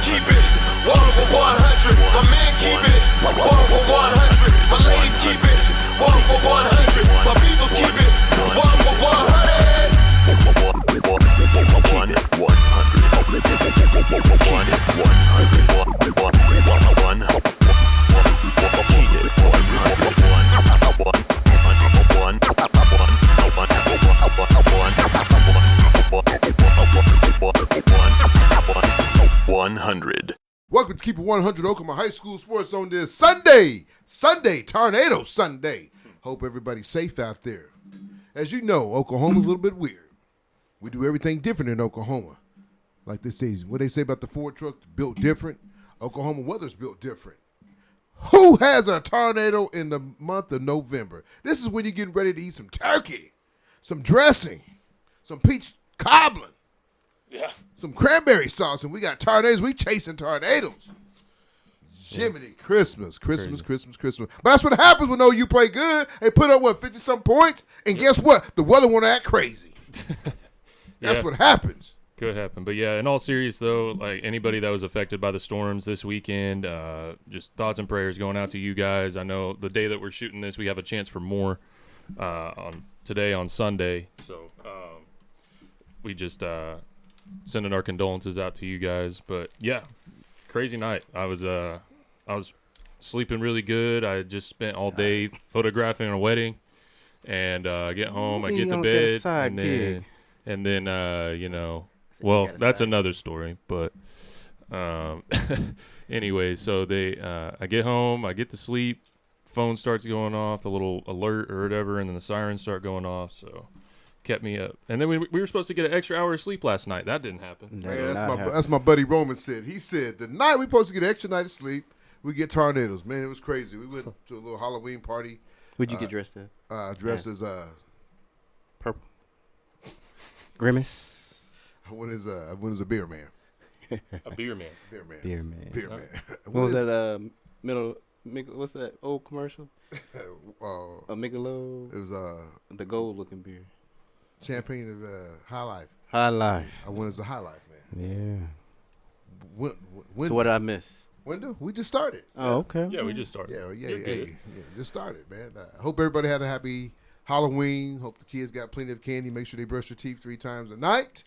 keep it 1 for 100. My man keep it 1 for 100. My ladies keep it 1 for 100. My peoples keep it 1 for 100. 100. Welcome to Keep It 100 Oklahoma High School Sports on this Sunday, Tornado Sunday. Hope everybody's safe out there. As you know, Oklahoma's a little bit weird. We do everything different in Oklahoma. Like they say, what they say about the Ford truck, built different. Oklahoma weather's built different. Who has a tornado in the month of November? This is when you're getting ready to eat some turkey, some dressing, some peach cobbler. Yeah. Some cranberry sauce, and we got tornadoes. We chasing tornadoes. Jiminy Christmas. But that's what happens when OU play good. They put up, 50-something points? And guess what? The weather want to act crazy. That's what happens. Could happen. But, yeah, in all seriousness, though, like anybody that was affected by the storms this weekend, just thoughts and prayers going out to you guys. I know the day that we're shooting this, we have a chance for more on today on Sunday. So we just sending our condolences out to you guys. But yeah, crazy night. I was sleeping really good. I just spent all day photographing a wedding, and I get home, I get to bed, and then that's another story. But anyway, so I get home, I get to sleep, phone starts going off, the little alert or whatever, and then the sirens start going off. So kept me up. And then we were supposed to get an extra hour of sleep last night. That didn't happen. That's my buddy Roman said. He said the night we supposed to get an extra night of sleep, we get tornadoes. Man, it was crazy. We went to a little Halloween party. What'd you get dressed as? Dressed as purple. Grimace. I went as a beer man. A beer man. Beer man. What was that what's that old commercial? A Michelob. It was the gold looking beer. Champagne of High Life. High Life. I went as a High Life, man. Yeah. So what did I miss? Window? We just started. Oh, okay. Yeah, we just started. Yeah, just started, man. I hope everybody had a happy Halloween. Hope the kids got plenty of candy. Make sure they brush their teeth 3 times a night.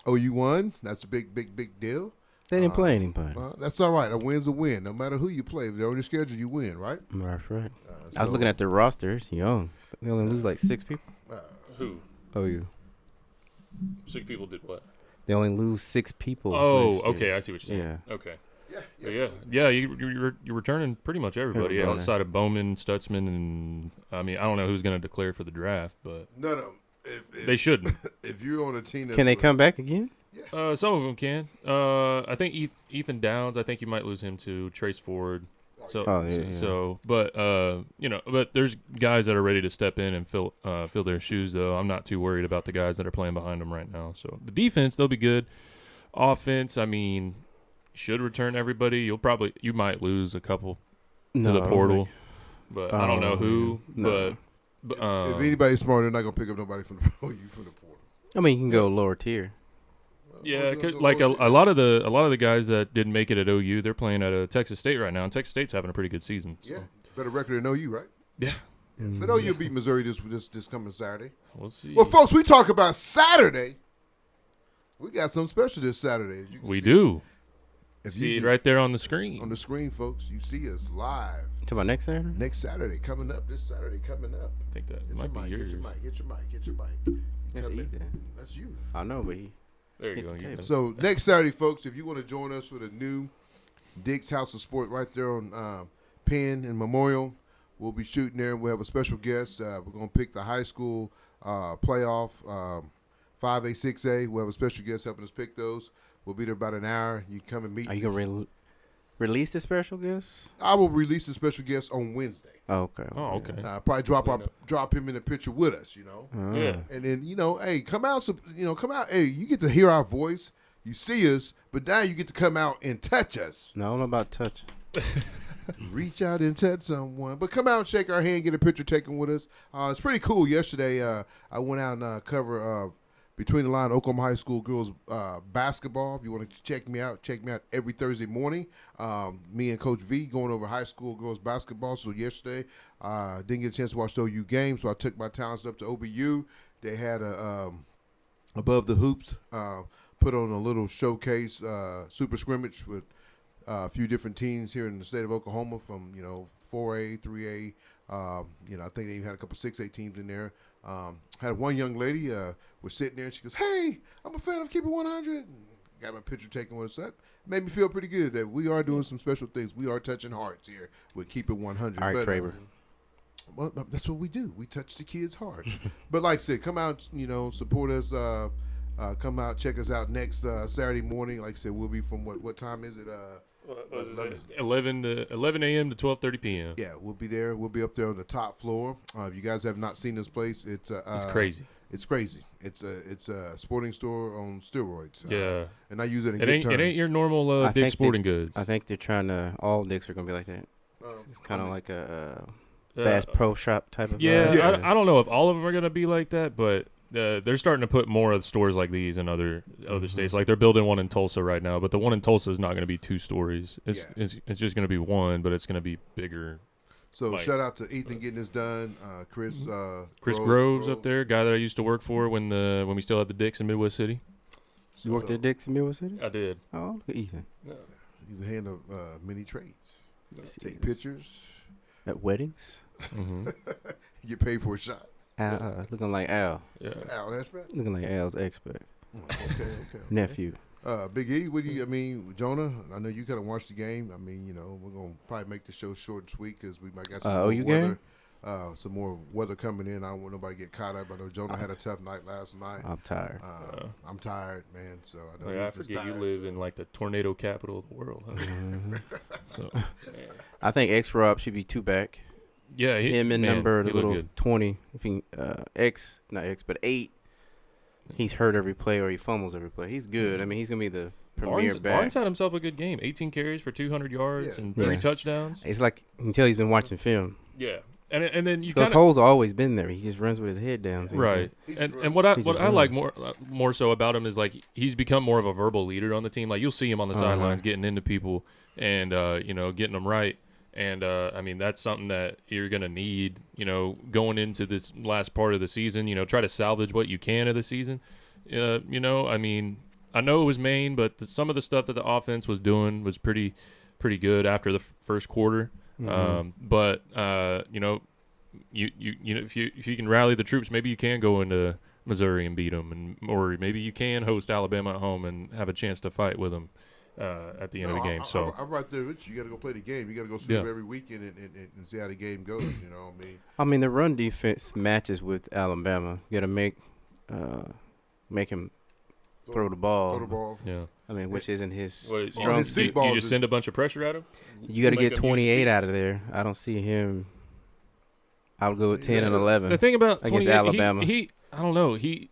OU won. That's a big deal. They didn't play anybody. That's all right. A win's a win. No matter who you play. If they're on your schedule, you win, right? That's right. I was looking at their roster. It's young. They only lose like 6 people. Who? OU. 6 people did what? They only lose 6 people. Oh, okay. I see what you're saying. Yeah. Okay. Yeah. You're returning pretty much everybody outside of Bowman, Stutzman, and I don't know who's going to declare for the draft, but no. They shouldn't. If you're on a team, can they come back again? Yeah. Some of them can. I think Ethan Downs. I think you might lose him to Trace Ford. But there's guys that are ready to step in and fill their shoes. Though I'm not too worried about the guys that are playing behind them right now. So the defense, they'll be good. Offense, should return everybody. You might lose a couple to the portal, but I don't know who. No. But if anybody's smart, they're not gonna pick up nobody from the portal. You can go lower tier. Yeah, like a lot of the guys that didn't make it at OU, they're playing at Texas State right now, and Texas State's having a pretty good season. So. Yeah, better record than OU, right? Yeah. But OU beat Missouri this coming Saturday. We'll see. Well, folks, we talk about Saturday. We got something special this Saturday. We do. If see it right there on the screen. On the screen, folks, you see us live. To my next Saturday? Next Saturday coming up. This Saturday coming up. I think that might be yours. Get your mic. That's Ethan. That's you. I know, but there you go. So next Saturday, folks, if you want to join us for the new Dick's House of Sport right there on Penn and Memorial, we'll be shooting there. We'll have a special guest. We're going to pick the high school playoff 5A, 6A. We'll have a special guest helping us pick those. We'll be there about an hour. You can come and meet. Are you going to release the special guest? I will release the special guest on Wednesday. Oh, okay. Probably drop him in the picture with us, Yeah. And then, hey, come out. Hey, you get to hear our voice. You see us, but now you get to come out and touch us. No, I'm about touch. Reach out and touch someone. But come out and shake our hand, get a picture taken with us. It's pretty cool. Yesterday, I went out and covered Between the Line Oklahoma High School girls basketball. If you want to check me out every Thursday morning. Me and Coach V going over high school girls basketball. So yesterday, didn't get a chance to watch the OU game, so I took my talents up to OBU. They had a above the hoops, put on a little showcase, super scrimmage with a few different teams here in the state of Oklahoma from 4A, 3A. I think they even had a couple 6A teams in there. Had one young lady was sitting there and she goes, "Hey, I'm a fan of Keep It 100." Got my picture taken with us. That made me feel pretty good that we are doing some special things. We are touching hearts here with Keep It 100. All right, Traver. Well, that's what we do. We touch the kids' hearts. But like I said, come out, support us. Come out, check us out next Saturday morning. Like I said, we'll be from what time is it? 11 a.m. to 12:30 p.m. Yeah, we'll be there. We'll be up there on the top floor. If you guys have not seen this place, it's crazy. It's crazy. It's a sporting store on steroids. Yeah, and I use it in it good ain't terms. it ain't your normal Dick's Sporting Goods. I think they're trying to. All Dick's are gonna be like that. It's kind of like a Bass Pro Shop type of. Yeah, Yes. I don't know if all of them are gonna be like that, but they're starting to put more of stores like these in other states. Like they're building one in Tulsa right now, but the one in Tulsa is not going to be 2 stories. It's just going to be one, but it's going to be bigger. So shout out to Ethan getting this done. Chris Groves up there, guy that I used to work for when we still had the Dicks in Midwest City. You worked at Dick's in Midwest City? I did. Oh, look at Ethan. Yeah. He's a hand of many trades. Take pictures. At weddings? Mm-hmm. Get paid for a shot. Looking like Al. Yeah. Al Expert? Looking like Al's expert. Okay. Nephew. Big E, what do you? I mean, Jonah. I know you kind of watched the game. I mean, we're gonna probably make the show short and sweet because we might got some more OU weather. game? Some more weather coming in. I don't want nobody to get caught up. I know Jonah had a tough night last night. I'm tired. I'm tired, man. So I know I forget you live in like the tornado capital of the world. Huh? So, I think X Rob should be 2 back. yeah, Him and he little good. 20. If he not X, but 8. He's hurt every play or he fumbles every play. He's good. I mean, he's gonna be the premier back. Barnes had himself a good game. 18 carries for 200 yards and 3 touchdowns. It's like you can tell he's been watching film. Yeah, and then you Those kind holes have always been there. He just runs with his head down. So right. And what I like more so about him is like he's become more of a verbal leader on the team. Like you'll see him on the sidelines getting into people and getting them right. And I mean that's something that you're gonna need, going into this last part of the season. Try to salvage what you can of the season. I mean, I know it was Maine, but some of the stuff that the offense was doing was pretty good after the first quarter. But if you can rally the troops, maybe you can go into Missouri and beat them, or maybe you can host Alabama at home and have a chance to fight with them. At the end of the game. I'm right there with you. You got to go play the game. You got to go see every weekend and see how the game goes. I mean, the run defense matches with Alabama. You got to make him throw the ball. Yeah. I mean, which isn't his strong suit. You just send a bunch of pressure at him. You got to get 28 out of there. I don't see him. I would go with 10 and 11. The thing about against 28, Alabama, he I don't know. He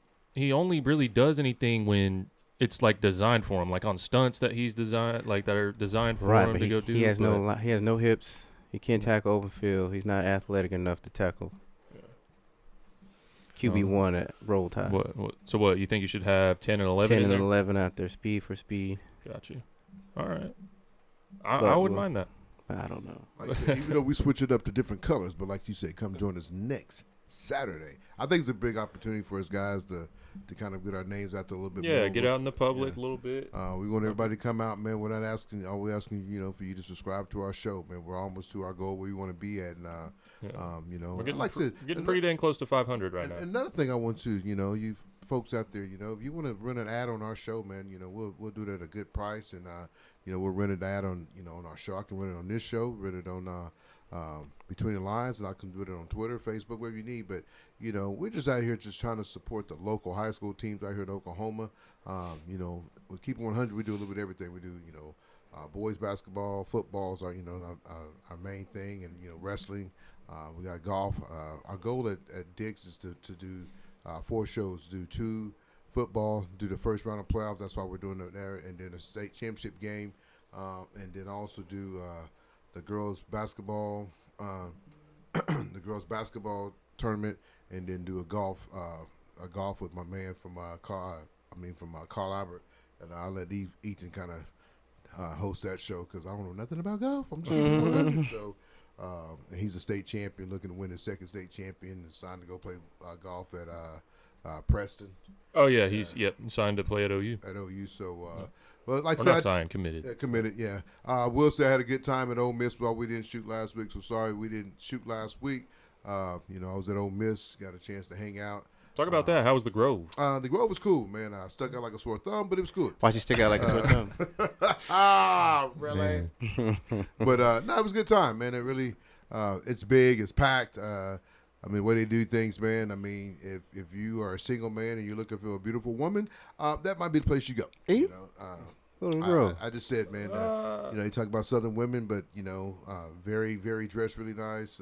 only really does anything when it's like designed for him, like on stunts that he's designed, like that are designed for him to go do. He has no hips. He can't tackle open field. He's not athletic enough to tackle. QB1 at roll tide. So what? You think you should have 10 and 11? 10 and in there? 11 out there, speed for speed. Got you. All right. I wouldn't mind that. I don't know. Like I said, even though we switch it up to different colors, but like you said, come join us next Saturday. I think it's a big opportunity for us guys to kind of get our names out there a little bit more. Yeah, get out in the public a little bit. We want everybody to come out, man. We're not asking, all we're asking, for you to subscribe to our show, man. We're almost to our goal where we want to be at. And, we're getting, like I said, getting pretty dang close to 500 right now. Another thing I want to, you folks out there, if you want to run an ad on our show, man, we'll do that at a good price. And, we'll run an ad on, on our show. I can run it on this show, run it on Between the Lines, and I can do it on Twitter, Facebook, wherever you need. But, we're just out here just trying to support the local high school teams out here in Oklahoma. With Keep It 100, we do a little bit of everything. We do, boys basketball, football's our main thing, and, wrestling. We got golf. Our goal at Dick's is to do 4 shows, do 2 football, do the first round of playoffs. That's why we're doing it there, and then a state championship game, and then also do the girls basketball tournament, and then do a golf golf with my man from Carl Albert, and I'll let Ethan kind of host that show because I don't know nothing about golf. I'm just 100. So and he's a state champion, looking to win his second state champion, and signed to go play golf at Preston. Oh yeah, he's signed to play at OU. At OU, so well, like I Or said, not signed, committed. Yeah, committed. Yeah, will say I had a good time at Ole Miss, but we didn't shoot last week. So sorry we didn't shoot last week. I was at Ole Miss, got a chance to hang out. Talk about that. How was the Grove? The Grove was cool, man. I stuck out like a sore thumb, but it was good. Why'd you stick out like a sore thumb? Really? But no, it was a good time, man. It really, it's big, it's packed. I mean, way they do things, man. I mean, if you are a single man and you're looking for a beautiful woman, that might be the place you go. You know, I just said, man. You talk about Southern women, but very, very dressed, really nice.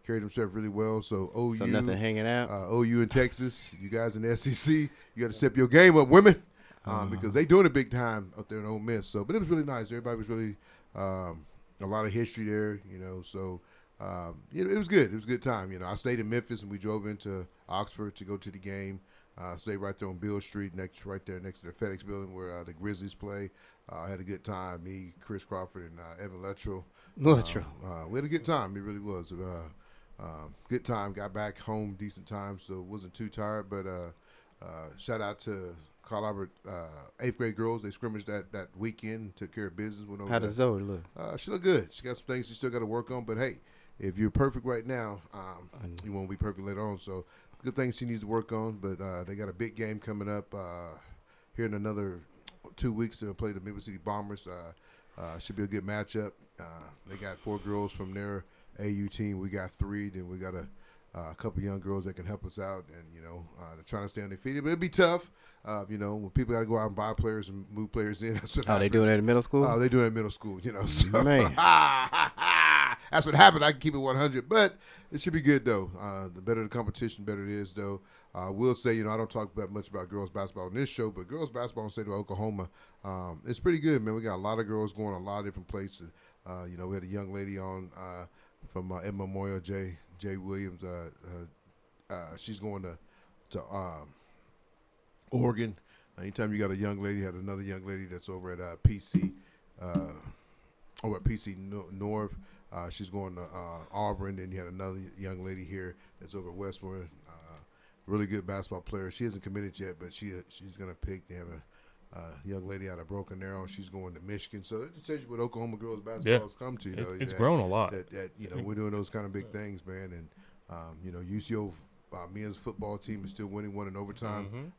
Carried themselves really well. So OU, so nothing hanging out. OU in Texas, you guys in the SEC, you got to step your game up, women, because they doing it big time up there in Ole Miss. So, but it was really nice. Everybody was really a lot of history there, So it was good. It was a good time. I stayed in Memphis and we drove into Oxford to go to the game. Stayed right there on Beale Street, right there next to the FedEx building where the Grizzlies play. I had a good time. Me, Chris Crawford, and Evan Luttrell. We had a good time. It really was. Good time. Got back home decent time, so wasn't too tired. But shout out to Carl Albert 8th grade girls. They scrimmaged that weekend, took care of business. Went over. How does Zoe look? She look good. She got some things she still got to work on. But hey, if you're perfect right now, you won't be perfect later on. So good things she needs to work on. But they got a big game coming up here in another 2 weeks. They'll play the Midwest City Bombers. Should be a good matchup. They got 4 girls from their AU team. We got 3. Then we got a couple young girls that can help us out, and they're trying to stay on their feet. But it'd be tough, when people got to go out and buy players and move players in. That's what they doing that in middle school? Oh, they doing it in middle school. So man, that's what happened. I can keep it 100, but it should be good though. The better the competition, better it is though. I will say, I don't talk much about girls basketball on this show, but girls basketball in the state of Oklahoma, it's pretty good, man. We got a lot of girls going a lot of different places. We had a young lady on from Ed Memorial, Jay Williams. She's going to Oregon. Anytime you got a young lady, had another young lady that's over at PC, over at PC North. She's going to Auburn. Then you had another young lady here that's over at Westmoreland. Really good basketball player. She hasn't committed yet, but she's going to pick. They have a young lady out of Broken Arrow. She's going to Michigan. So it tells you what Oklahoma girls basketball has come to. It's grown a lot. We're doing those kind of big things, man. And UCO men's football team is still winning one in overtime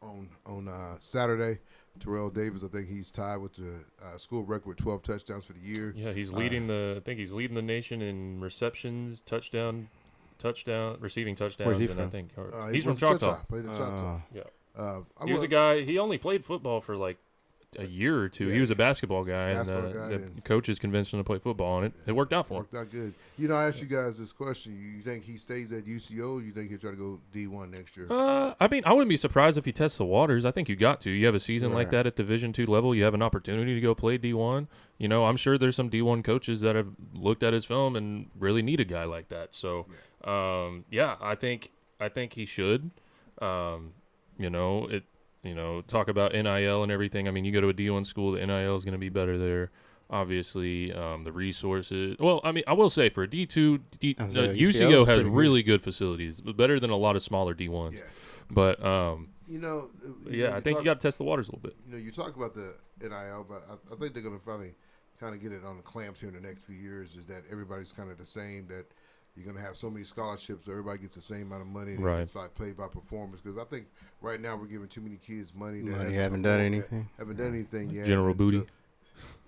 on Saturday. Terrell Davis, I think he's tied with the school record with 12 touchdowns for the year. Yeah, he's leading I think he's leading the nation in receptions, receiving touchdowns. Where's he and from? I think He's from Choctaw. Played in Choctaw. Yeah. He was a guy. He only played football for like a year or two. Yeah. He was a basketball guy, and the coaches convinced him to play football, and it worked out for him. Worked out good. I asked you guys this question. You think he stays at UCO? Or you think he'll try to go D1 next year? I mean, I wouldn't be surprised if he tests the waters. I think you got to. You have a season like that at Division II level. You have an opportunity to go play D1. I'm sure there's some D1 coaches that have looked at his film and really need a guy like that. So, I think he should. Talk about NIL and everything. I mean, you go to a D1 school, the NIL is going to be better there. Obviously, the resources. Well, I mean, I will say for a D2, UCO has really good facilities, better than a lot of smaller D1s. Yeah. But, I think you got to test the waters a little bit. You talk about the NIL, but I think they're going to finally kind of get it on the clamps here in the next few years, is that everybody's kind of the same, that you're going to have so many scholarships so everybody gets the same amount of money. Right. It's like played by performance, because I think right now we're giving too many kids money. That haven't done anything. Haven't done anything yet. General Booty.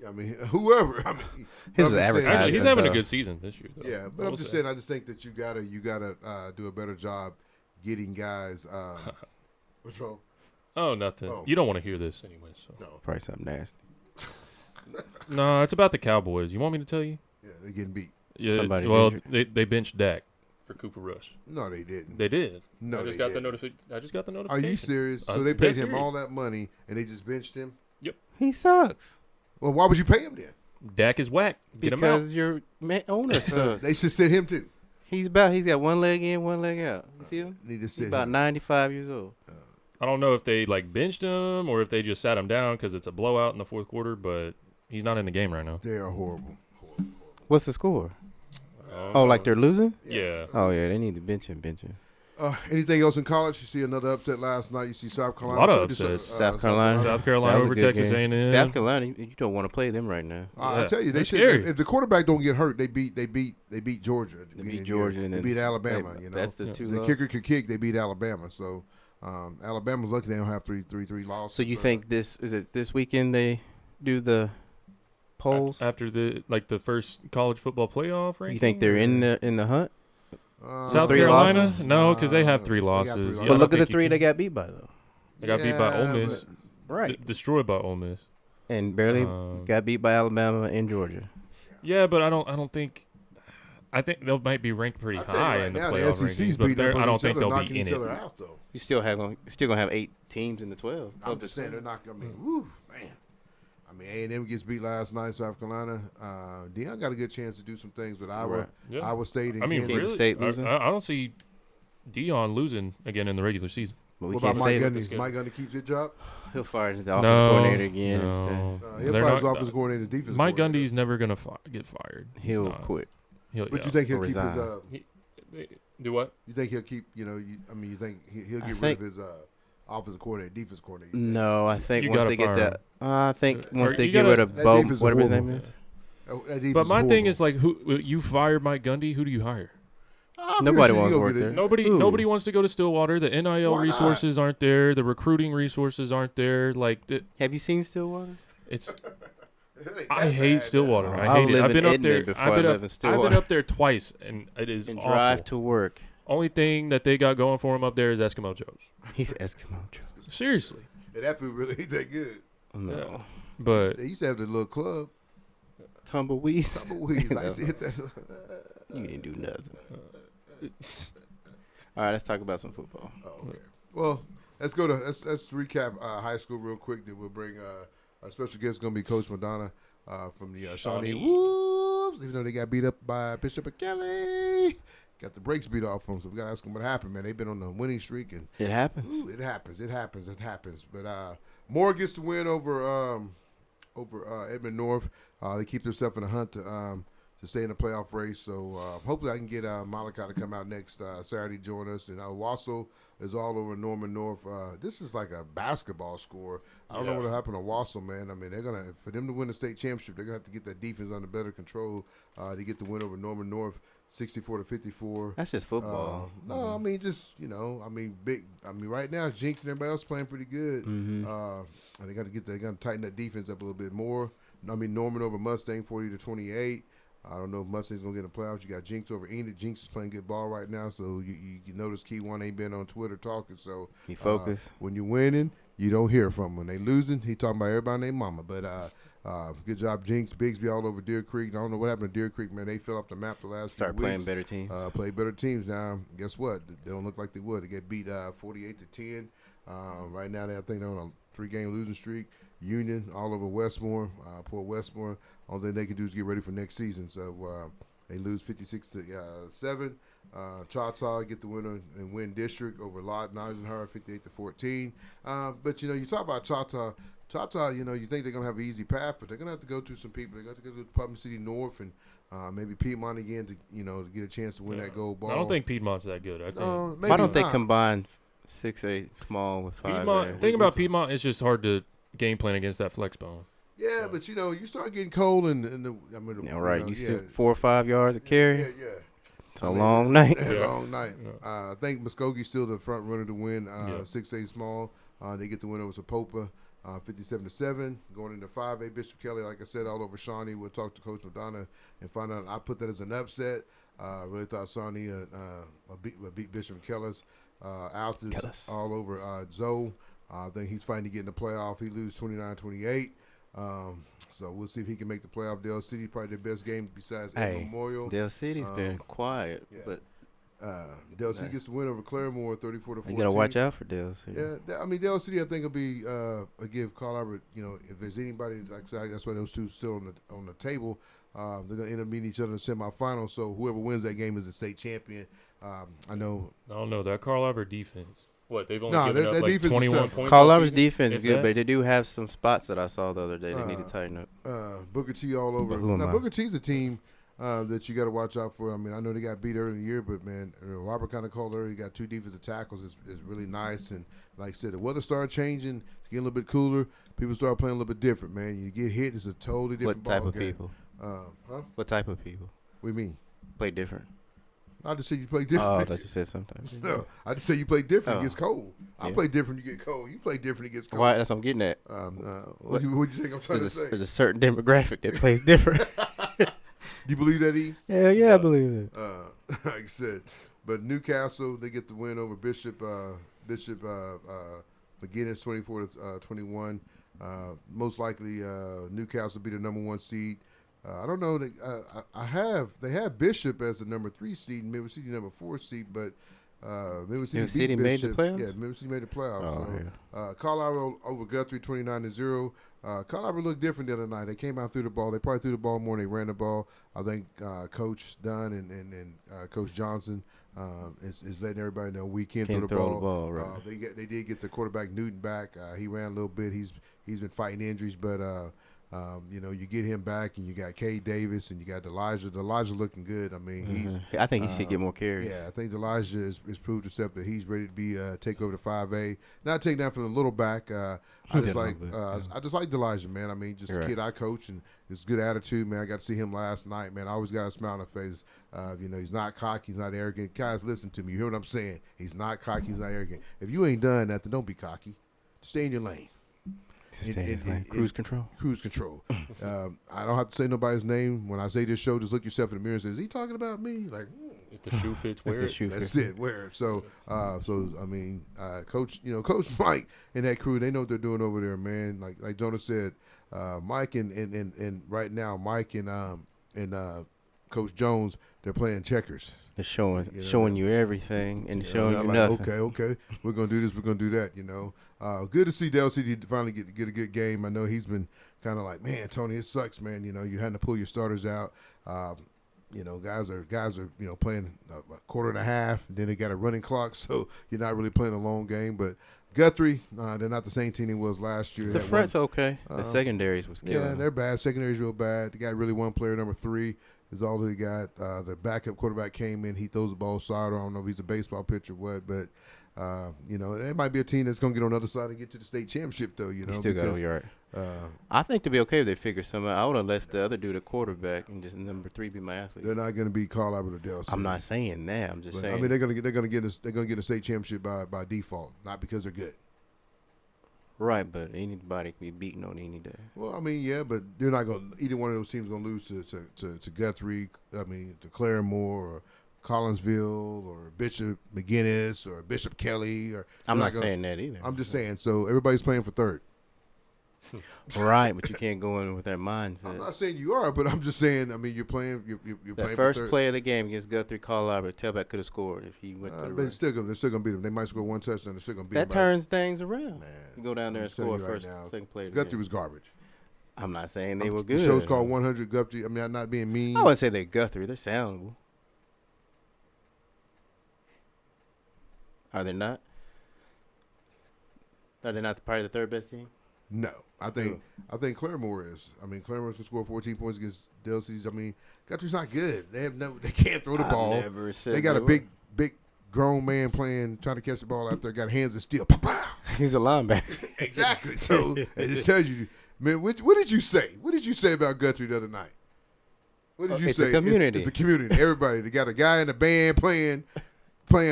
I mean, whoever. I mean, actually, he's having a good season this year, though. Yeah, but I'm just saying. I just think that you gotta do a better job getting guys. What's wrong? Oh, nothing. Oh. You don't want to hear this anyway. So. No. Probably something nasty. No, it's about the Cowboys. You want me to tell you? Yeah, they're getting beat. Yeah, they benched Dak for Cooper Rush. No, they didn't. They did. No, I just got the notification. Are you serious? So they paid him all that money and they just benched him? Yep. He sucks. Well, why would you pay him then? Dak is whack. Get him out. Because your owner sucks. They should sit him too. He's got one leg in, one leg out. You see him? Need to He's sit about here. 95 years old. I don't know if they like benched him or if they just sat him down because it's a blowout in the fourth quarter, but he's not in the game right now. They are horrible. What's the score? Oh, like they're losing? Yeah. Oh, yeah, they need to bench him. Anything else in college? You see another upset last night. You see South Carolina. A lot of I told you upsets. South Carolina. South That Carolina was a over good Texas game. A&M. South Carolina, you don't want to play them right now. I Yeah, tell you, they they're should. scary. If the quarterback don't get hurt, they beat Georgia. They beat Georgia and they then beat Alabama. That's the two. The losses. kicker could kick. They beat Alabama. So Alabama's lucky they don't have three losses. So you but, think this weekend they do the polls? After the first college football playoff ranking? You think they're in the hunt? South Three Carolina? losses? No, because they have three they got three losses. losses. Yeah, I But don't look at the think you three can- they got beat by though, They got beat by Ole Yeah, Miss. right? Destroyed by Ole Miss. And barely got beat by Alabama and Georgia. Yeah, but I don't think. I think they might be ranked pretty I'll tell you high right in the now, playoff the SEC's rankings, but beating up on I don't each think other, they'll knocking be in each it. other out, though. You still gonna have 8 teams in the 12. I'm just saying they're not. I mean, woo, man. I mean, A&M gets beat last night, South Carolina. Deion got a good chance to do some things with Iowa. Right. Yeah. Iowa State and I mean, Kansas. Kansas really, State losing? I don't see Dion losing again in the regular season. But we What can't about say Mike that. Gundy? Mike Gundy keeps his job. He'll fire the offensive coordinator again instead. He'll They're fire his not- offensive coordinator, defense. Mike coordinator. Gundy's never gonna get fired. He's He'll not. quit. But Yeah. you think he'll Or keep his? resign. Do what? You think he'll keep? You know, you think he'll I get rid think- of his offensive coordinator, defense coordinator? you think? No, I think You once gotta they get fire that, I think Or once they you get gotta- rid of That Bo, defense is whatever his horrible. name is. That defense But my thing horrible. is like, who you fired Mike Gundy? Who do you hire? I'm Nobody pretty wants to he'll work get it. there. Nobody wants to go to Stillwater. The NIL Why not? resources aren't there. The recruiting resources aren't there. Like Have you seen Stillwater? it's. It ain't I that hate bad, Stillwater. though. I I hate it. live I've in been up Edna there. before I've I been live in up. I've Stillwater. been up there twice, and it is And awful. drive to work. Only thing that they got going for them up there is Eskimo Joe's. He's Eskimo Joe. Seriously, And that food really ain't that good. No. but They used to have the little club. Tumbleweeds. Tumbleweeds. I used to hit that. You didn't do nothing. All right, let's talk about some football. Oh, okay. Well, let's recap high school real quick. That we'll bring our special guest. Going to be Coach Madonna from the Shawnee Wolves. Even though they got beat up by Bishop Kelly, got the brakes beat off them. So we got to ask them what happened, man. They've been on a winning streak, and It happened. ooh, it happens. But Moore gets the win over Edmond North. They keep themselves in the hunt to stay in the playoff race. So hopefully I can get Malachi to come out next Saturday, join us. And Wassel is all over Norman North. This is like a basketball score. I don't know what'll happen to Wassel, man. I mean, for them to win the state championship, they're gonna have to get that defense under better control to get the win over Norman North, 64-54. That's just football. No, I mean right now Jinx and everybody else playing pretty good. Mm-hmm. And they got to tighten that defense up a little bit more. I mean Norman over Mustang 40-28. I don't know if Mustang's gonna get in the playoffs. You got Jinx over Enid. Jinx is playing good ball right now, so you notice Key One ain't been on Twitter talking. So He focused. when you're winning, you don't hear from him. When they losing, he talking about everybody named Mama. But good job, Jinx. Bigsby all over Deer Creek. I don't know what happened to Deer Creek, man. They fell off the map the last Start few playing weeks. better teams. Play better teams now. Guess what? They don't look like they would. They get beat 48-10. Right now, I think they're on a 3-game losing streak. Union all over Westmore. Poor Westmore. Only thing they can do is get ready for next season. So they lose 56-7. Choctaw get the winner and win district over Lawton Eisenhower 58-14. But you talk about Choctaw. Choctaw, you think they're gonna have an easy path, but they're gonna have to go through some people. They're gonna have to go to Putnam City North and maybe Piedmont again to get a chance to win that gold ball. I don't think Piedmont's that good. I think Why don't they not. combine 6'8" small with 5'8"? Piedmont. Thing about Piedmont, it's just hard to game plan against that flex bone. Yeah, but you start getting cold and Yeah, right. You yeah, see 4 or 5 yards a carry. yeah. It's a long night. A long night. I think Muskogee's still the front runner to win 6A small. They get the win over Sapopa, 57-7. Going into 5A, Bishop Kelly, like I said, all over Shawnee. We'll talk to Coach Madonna and find out. I put that as an upset. Really thought Shawnee would beat Bishop Kellis. Altus all over Zoe. I think he's fighting to get in the playoff. He loses 29-28. So we'll see if he can make the playoff. Dale City probably their best game besides Ed Memorial. Dale City's been quiet, but Del City gets the win over Claremore, 34-14. You gotta watch out for Del City. Yeah, I mean Del City, I think will be give Carl Albert. You know, if there's anybody, like I said, that's why those two still on the table. They're gonna end up meeting each other in the semifinals. So whoever wins that game is the state champion. I know. I don't know that Carl Albert defense. What they've only Nah, given that up like defense is 21 tough. points. Carl all Albert's season? defense is If good, that? but they do have some spots that I saw the other day they need to tighten up. Booker T all over. But who am Now I? Booker T's a team that you got to watch out for. I mean, I know they got beat early in the year, but man, Robert kind of called early. You got 2 defensive tackles. It's really nice. And like I said, the weather started changing. It's getting a little bit cooler. People start playing a little bit different, man. You get hit, it's a totally different What type ball of game. people? Huh? What type of people What do you mean? play different? I just said you play Oh, different. I thought you said sometimes. No, I just say you play different. It Oh. gets cold. I Yeah. play different. You get cold. You play different. It gets cold. Why? That's what I'm getting at. What do you think I'm trying to say? There's a certain demographic that plays different. Do you believe that, E? Yeah, I believe it. Like I said, but Newcastle, they get the win over Bishop McGinnis, 24-21. Most likely, Newcastle will be the number 1 seed. I don't know. They have Bishop as the number 3 seed, and Midwest City number 4 seed, but Midwest City, Midwest City beat made the Bishop. playoffs? Yeah, Midwest City made the playoffs. Oh, so, Colorado over Guthrie, 29-0. Colorado looked different the other night. They came out through the ball. They probably threw the ball more than they ran the ball. I think Coach Dunn and Coach Johnson is letting everybody know we can throw the ball. Right. They did get the quarterback Newton back. He ran a little bit. He's been fighting injuries, but you get him back, and you got Cade Davis, and you got Elijah. Elijah looking good. I mean, I think he should get more carries. yeah, I think Elijah is proved himself that he's ready to be take over the 5A. Not taking that from the little back. I just like Elijah, man. I mean, just a kid I coach, and it's good attitude, man. I got to see him last night, man. I always got a smile on the face. He's not cocky, he's not arrogant. Guys, listen to me. You hear what I'm saying? He's not cocky, he's not arrogant. If you ain't done nothing, don't be cocky. Stay in your lane. Cruise control. Cruise control. I don't have to say nobody's name. When I say this show, just look yourself in the mirror and say, is he talking about me? Like, If the shoe fits, wear it. that's it. Wear it. So, I mean, Coach Mike and that crew, they know what they're doing over there, man. Like Jonah said, Mike and right now, Mike and Coach Jones, they're playing checkers. They're showing you everything and showing you like, nothing. Okay, we're gonna do this, we're gonna do that. Good to see Del City finally get a good game. I know he's been kind of like, man, Tony, it sucks, man. You had to pull your starters out. Guys are playing a quarter and a half, and then they got a running clock, so you're not really playing a long game. But Guthrie, they're not the same team they was last year. The front's okay. The secondaries was killing. Yeah, they're bad. Secondary's real bad. They got really one player, number 3, is all they got. The backup quarterback came in. He throws the ball side. I don't know if he's a baseball pitcher or what, but it might be a team that's going to get on the other side and get to the state championship, though. You still got to be right. I think to be okay if they figure something out. I would have left the other dude a quarterback and just number 3 be my athlete. They're not going to be Carl Albert or Del City. I'm not saying that. I'm just saying. I mean, they're going to get a state championship by default, not because they're good. Right, but anybody can be beaten on any day. Well, I mean, yeah, but they're not going. Either one of those teams going to lose to Guthrie. I mean, to Claremore or Collinsville or Bishop McGinnis or Bishop Kelly. Or I'm not saying that either. I'm just saying. So everybody's playing for third. Right, but you can't go in with that mindset. I'm not saying you are, but I'm just saying. I mean, you're playing. You're The playing first for third. play of the game against Guthrie, Carl Albert, Tailback could have scored if he went to the But right. they're still gonna beat them. They might score one touchdown. They're still gonna beat them. That turns things around. Man, You go down there I'm and telling score you right first, now, second play of the Guthrie game. was garbage. I'm not saying they were good. The show's called 100 Guthrie. I mean, I'm not being mean. I wouldn't say they're Guthrie. They're soundable. Are they not? Are they not probably the third best team? No, I think Claremore is. I mean, Claremore can score 14 points against Del City. I mean, Guthrie's not good. They can't throw the ball. Never said They got a were. big grown man trying to catch the ball out there. Got hands of steel. Pow. He's a linebacker. Exactly. So it just tells you, man. What did you say? What did you say about Guthrie the other night? What did you It's say? a community. It's a community. Everybody. They got a guy in the band playing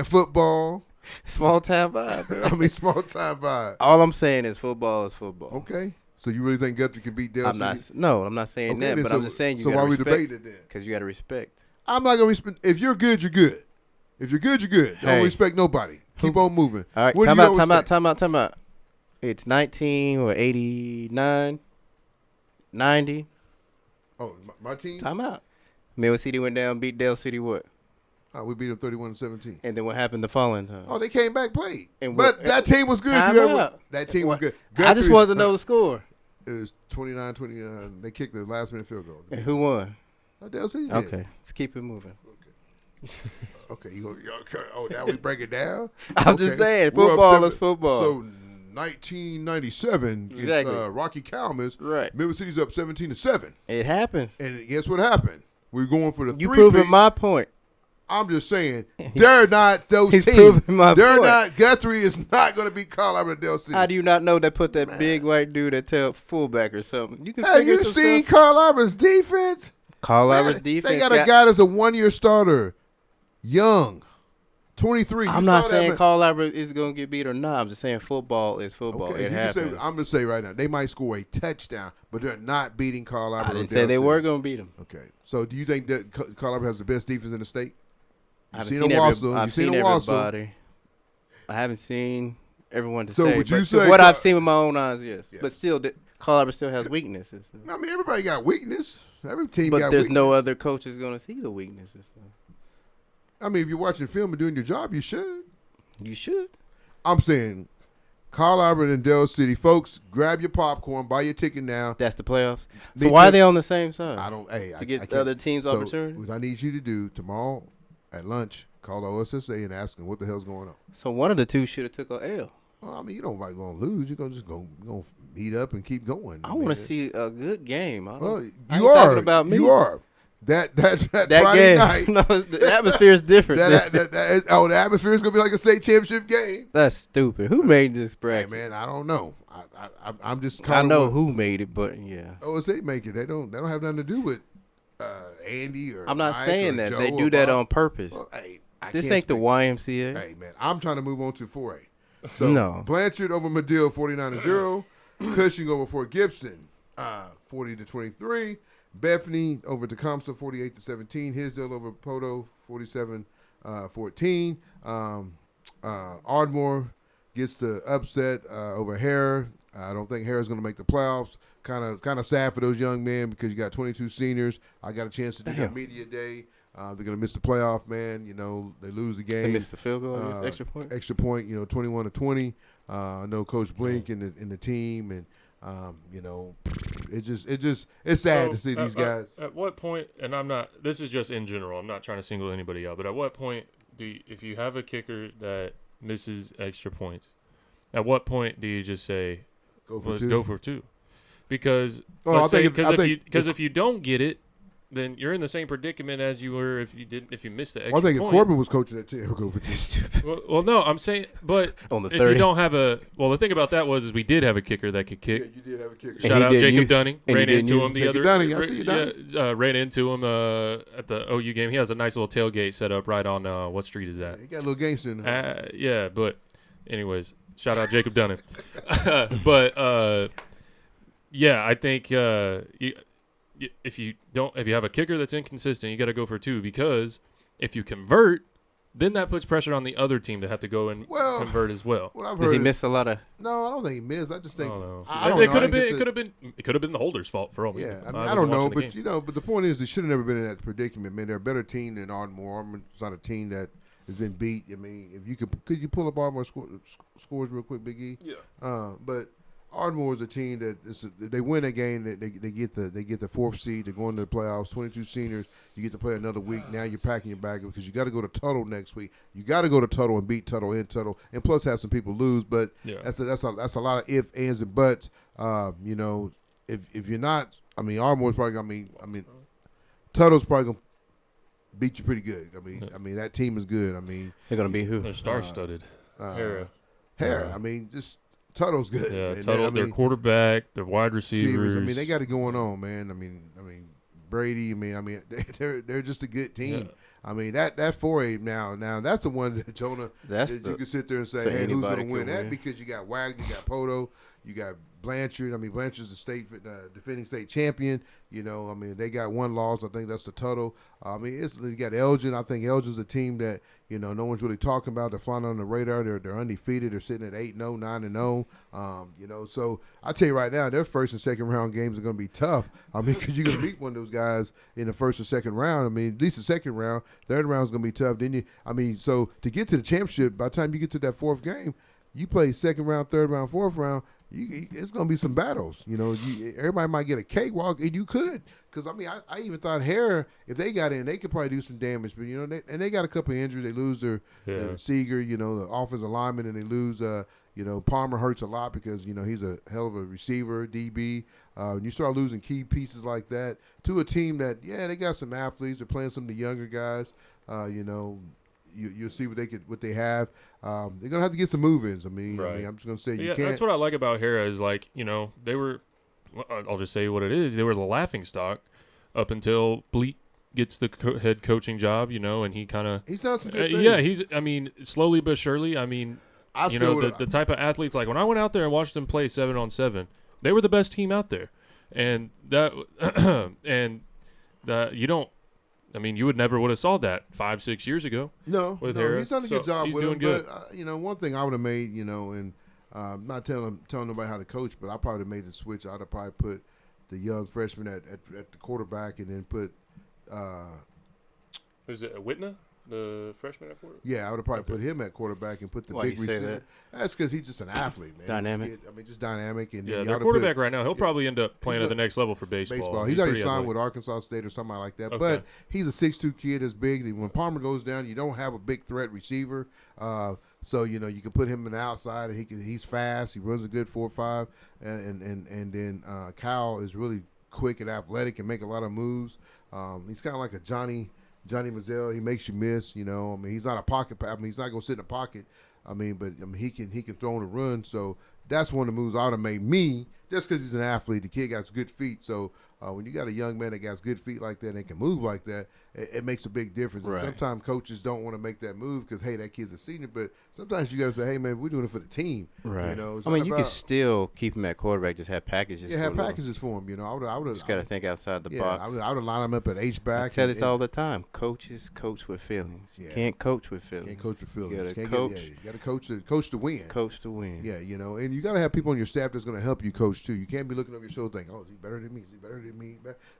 football. Small time vibe. Bro. I mean, small time vibe. All I'm saying is football is football. Okay. So you really think Guthrie can beat Del City? I'm not saying Okay, that, then but so- I'm just saying you so gotta why we respect. debating it then? Because you got to respect. I'm not gonna respect. If you're good, you're good. If you're good, you're good. Don't Hey. respect nobody. Keep on moving. All right, What do time you out, always time say? out, time out, time out. It's 89, 90. Oh, my team. Time out. Mill City went down, beat Del City what? We beat them 31-17. And then what happened the following time? Oh, they came back, played. But that team was good. That team was good. I just wanted to know the score. It was 29-20. They kicked the last-minute field goal. And who won? DLC did. Okay, let's keep it moving. Okay, now we break it down? I'm just saying, football is football. So 1997 against Rocky Calmus. Right. Memphis City's up 17-7. It happened. And guess what happened? We're going for the You three-peat. proving my point. I'm just saying, they're not those He's teams. proving my They're point. not. Guthrie is not going to beat Carl Albert Del City. How do you not know they put that big white dude at tail fullback or something? You can Have figure you some seen stuff. Carl Albert's defense? Carl Man, Albert's defense? They got a guy that's a one-year starter, young, 23. I'm not saying Carl Albert is going to get beat or not. I'm just saying football is football. Okay, It happens. I'm going to say right now, they might score a touchdown, but they're not beating Carl Albert. I didn't say they were going to beat him. Okay, so do you think that Carl Albert has the best defense in the state? I've seen seen Wausau. everybody. I haven't seen everyone to So say. would you but say what I've seen with my own eyes, yes. But still, Carl Albert still has weaknesses. I mean, everybody got weakness. Every team got But there's weakness. no other coaches going to see the weaknesses. I mean, if you're watching film and doing your job, you should. You should. I'm saying Carl Albert and Del City. Folks, grab your popcorn, buy your ticket now. That's the playoffs. So why are they on the same side? I don't. Hey, to get the other teams opportunity. What I need you to do tomorrow at lunch, call the OSSA and ask them what the hell's going on. So one of the two should have took an L. Well, I mean, you don't like going to lose. You're gonna just go meet up and keep going. I want to see a good game. Well, I ain't you are. talking about me. You are. That Friday game. night. No, the atmosphere is different. The atmosphere is gonna be like a state championship game. That's stupid. Who made this bracket? Hey man, I don't know. I'm just. I know who made it, but yeah. OSA make it. They don't have nothing to do with Andy or. I'm not Mike saying or that Joe they or do that Bob. on purpose. Well, hey, This ain't the YMCA. Hey man, I'm trying to move on to 4A. So No. Blanchard over Medill 49-0. Cushing over Fort Gibson 40-23. Bethany over Tecumseh 48-17. Hisdale over Poto 47-14. Ardmore gets the upset over Hare. I don't think Hare's going to make the playoffs. Kind of sad for those young men because you got 22 seniors. I got a chance to do their media day. They're going to miss the playoff, man. You know, they lose the game. They missed the field goal, extra point. Extra point, 21-20. I know Coach Blink and the team, and it's sad to see these guys. At what point? And I'm not. This is just in general. I'm not trying to single anybody out. But at what point if you have a kicker that misses extra points, at what point do you just say, let's go for two? Because if you don't get it, then you're in the same predicament as you were if you missed the extra I think point. if Corbin was coaching that team, he would go for two. well, no, I'm saying, but on the if 30. you don't have the thing about that is we did have a kicker that could kick. Yeah, you did have a kicker. Shout out Jacob Dunning. and he Ran didn't into use him the Jacob other. Dunning, I see you, Dunning. Ran into him at the OU game. He has a nice little tailgate set up right on what street is that? He got a little gangster in there. Yeah, but anyways, shout out Jacob Dunning. But yeah, I think if you have a kicker that's inconsistent, you got to go for two, because if you convert, then that puts pressure on the other team to have to go and convert as well. Does he miss a lot of? No, I don't think he missed. I just think It could have been the Holder's fault for all we Yeah, know. I don't know, but but the point is they should have never been in that predicament. Man, they're a better team than Ardmore. Ardmore's not a team that has been beat. I mean, if you could you pull up Ardmore scores real quick, Big E? Yeah. But Ardmore is a team that they win a game, they get the fourth seed. They're going to the playoffs. 22 seniors. You get to play another week. Now you're packing your bag because you got to go to Tuttle next week. You got to go to Tuttle and beat Tuttle in Tuttle, and plus have some people lose. But that's a lot of ifs, ands, and buts. If you're not, I mean, Ardmore's probably gonna. Tuttle's probably gonna beat you pretty good. I mean that team is good. I mean, They're gonna be who? They're star-studded. Hare. I mean, just. Tuttle's good. Yeah, Tuttle, their quarterback, their wide receivers. I mean, they got it going on, man. I mean, Brady. I mean, they're just a good team. Yeah. I mean, that 4A now that's the one that Jonah. You can sit there and say, hey, who's going to win that? Because you got Wagner, you got Poto, you got Blanchard. I mean, Blanchard's the defending state champion. You know, I mean, they got 1 loss. I think that's the total. I mean, you got Elgin. I think Elgin's a team that, you know, no one's really talking about. They're flying on the radar. They're undefeated. They're sitting at 8-0, 9-0. You know, so I tell you right now, their first and second round games are going to be tough. I mean, because you're going to beat one of those guys in the first or second round. I mean, at least the second round. Third round is going to be tough. Then so to get to the championship, by the time you get to that fourth game, you play second round, third round, fourth round. It's going to be some battles. You know, everybody might get a cakewalk, and you could. Because, I mean, I even thought Hare, if they got in, they could probably do some damage. But, you know, they got a couple of injuries. They lose their Seager, you know, the offensive lineman, and they lose, you know, Palmer hurts a lot because, you know, he's a hell of a receiver, DB. You start losing key pieces like that to a team that, they got some athletes. They're playing some of the younger guys. You know, you'll see what they have. They're gonna have to get some move-ins. I mean, I'm just gonna say you can't. That's what I like about Hera is, like, you know, they were. I'll just say what it is. They were the laughing stock up until Bleak gets the head coaching job. You know, and he's done some good things. Yeah, I mean, slowly but surely. I mean, the type of athletes, like when I went out there and watched them play 7-on-7, they were the best team out there, and that you don't. I mean, you would have saw that 5-6 years ago. No, he's done a good job with him. Good. But you know, one thing I would have made, you know, and not telling nobody how to coach, but I probably would have made the switch. I'd have probably put the young freshman at the quarterback, and then put. Is it Whitner, the freshman at quarterback? Yeah, I would have probably put him at quarterback and put the big receiver. That's because he's just an athlete, man. Dynamic. Just dynamic. And their quarterback right now, he'll probably end up playing at the next level for baseball. He's already signed with Arkansas State or something like that. Okay. But he's a 6'2" kid that's big. When Palmer goes down, you don't have a big threat receiver. So, you know, you can put him in the outside, and he's fast. He runs a good 4.5. And then Kyle is really quick and athletic and make a lot of moves. He's kind of like a Johnny Manziel. He makes you miss, you know. I mean, he's not a pocket. I mean, he's not going to sit in a pocket. I mean, but he can throw on a run. So that's one of the moves I would have made me, just because he's an athlete. The kid got good feet. So when you got a young man that got good feet like that and can move like that, it makes a big difference. Right. Sometimes coaches don't want to make that move because, hey, that kid's a senior. But sometimes you got to say, hey, man, we're doing it for the team. Right. You know, I mean, you can still keep him at quarterback, just have packages. Yeah, have packages for him. You know, I would have. Just got to think outside the box. I would have lined him up at H-back. I tell this all the time. Coaches coach with feelings. You can't coach with feelings. Can't coach with feelings. You got to coach to win. Coach to win. Yeah, you know, and you got to have people on your staff that's going to help you coach too. You can't be looking over your shoulder thinking, oh, is he better than me? Is he better than me?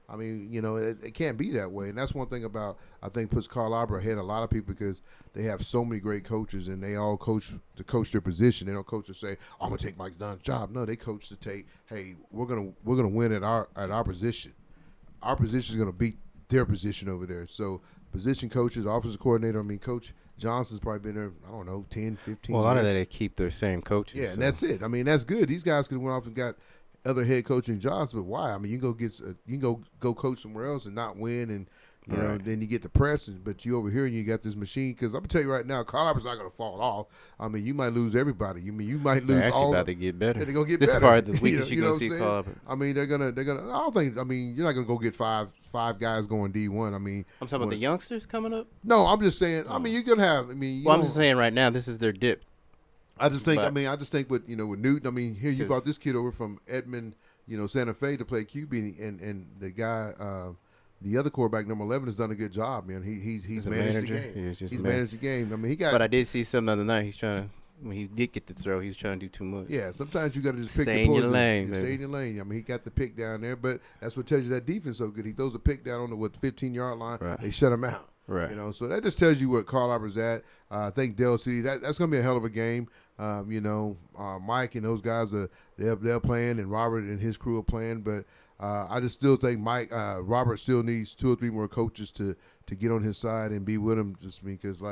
I mean, you know, it can't be that way. And that's one thing about, I think, puts Carl Albert ahead of a lot of people because they have so many great coaches and they all coach to coach their position. They don't coach to say, oh, I'm going to take Mike Dunn's job. No, they coach to take, hey, we're gonna win at our position. Our position is going to beat their position over there. So position coaches, offensive coordinator, I mean, Coach Johnson's probably been there, I don't know, 10, 15 Well, a lot years. of that they keep their same coaches. Yeah, and that's it. I mean, that's good. These guys could have went off and got other head coaching jobs, but why? I mean, you can go coach somewhere else and not win, and you know, then you get depressed. But you over here and you got this machine. Because I'm gonna tell you right now, Carl Albert's not gonna fall off. I mean, you might lose everybody. You might lose they're all. About to get better. They're gonna get this better. This is probably the weakest you're gonna see Carl Albert. I mean, they're gonna. I don't think. I mean, you're not gonna go get five guys going D1. I mean, I'm talking about the youngsters coming up. No, I'm just saying. I mean, you're gonna have. I mean, I'm just saying right now, this is their dip. I just think. I just think with with Newton. I mean, here you brought this kid over from Edmond, Santa Fe to play QB, and the guy, the other quarterback, number 11, has done a good job, man. He's managed the game. He's managed the game. I mean, he got. But I did see something the other night. He's trying to. When he did get the throw, he was trying to do too much. Yeah, sometimes you got to just pick Stay the poison. in your lane, Stay in your lane. I mean, he got the pick down there, but that's what tells you that defense so good. He throws a pick down on the 15-yard line. Right. They shut him out. Right. So that just tells you what Carl Albert's at. I think Dell City, that's going to be a hell of a game. Mike and those guys they're playing, and Robert and his crew are playing. But I just still think Robert still needs 2 or 3 more coaches to get on his side and be with him. Just because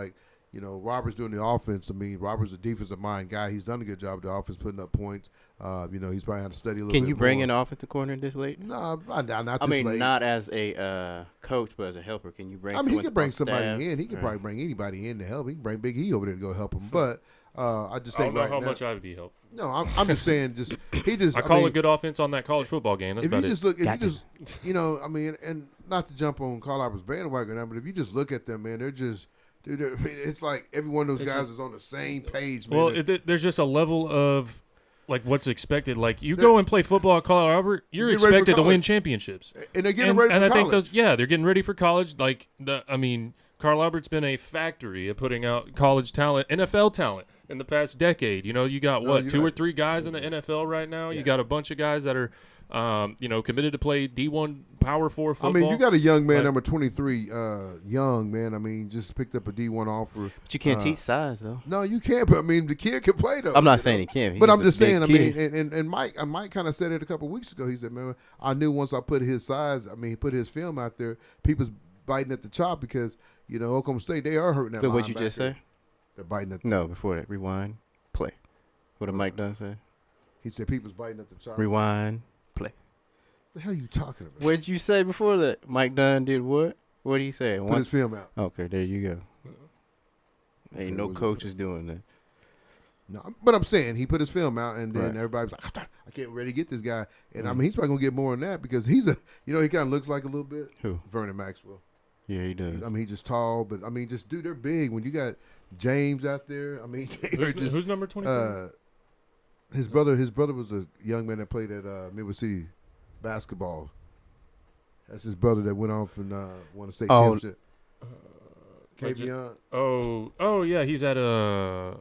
Robert's doing the offense. I mean, Robert's a defensive mind guy. He's done a good job of the offense, putting up points. He's probably had to study a little bit more. Can you bring an offensive coordinator this late? No, not this late. I mean, not as a coach, but as a helper. Can you bring? I mean, he could bring somebody in. He could probably bring anybody in to help. He can bring Big E over there to go help him. But I just think I don't know how much I would be helped. No, I'm just saying. I call a good offense on that college football game. That's if about you just it. look, if you just, I mean, and not to jump on Carl Albert's bandwagon, but if you just look at them, man, they're just. Dude, I mean, it's like every one of those guys is on the same page, man. Well, there's just a level of like what's expected. Like you go and play football at Carl Albert, you're Get ready for expected to win college. championships. And they're getting ready for and I think college. they're getting ready for college. Like Carl Albert's been a factory of putting out college talent, NFL talent in the past decade. You know, you got two or three guys in the NFL right now. Yeah. You got a bunch of guys that are, committed to play D1 Power 4 football. I mean, you got a young man, Like- number 23, young man. I mean, just picked up a D1 offer. But you can't teach size though. No, you can't. But I mean, the kid can play though. I'm not you saying know? he can't. He's But I'm a just big saying. I kid. mean, and Mike kind of said it a couple weeks ago. He said, "Man, I knew once I put his size. I mean, he put his film out there. People's biting at the chop because Oklahoma State they are hurting that. But what you just linebacker. say? They're biting at. No, before that, rewind, play. What did Mike Dunn say? He said people's biting at the chop. Rewind, play. What the hell are you talking about? What did you say before that? Mike Dunn did what? What did he say? Put his film out. Okay, there you go. Ain't no was it? coaches doing that. No, but I'm saying he put his film out, and then Right. everybody was like, "I can't ready to get this guy." And I mean, he's probably gonna get more than that because he's he kind of looks like a little bit Who? Vernon Maxwell. Yeah, he does. I mean, he's just tall, but I mean, just dude, they're big. When you got James out there, I mean, they're just who's number 23? his brother was a young man that played at Midwest City basketball. That's his brother that went off and won a state championship. Kavion. Oh yeah, he's at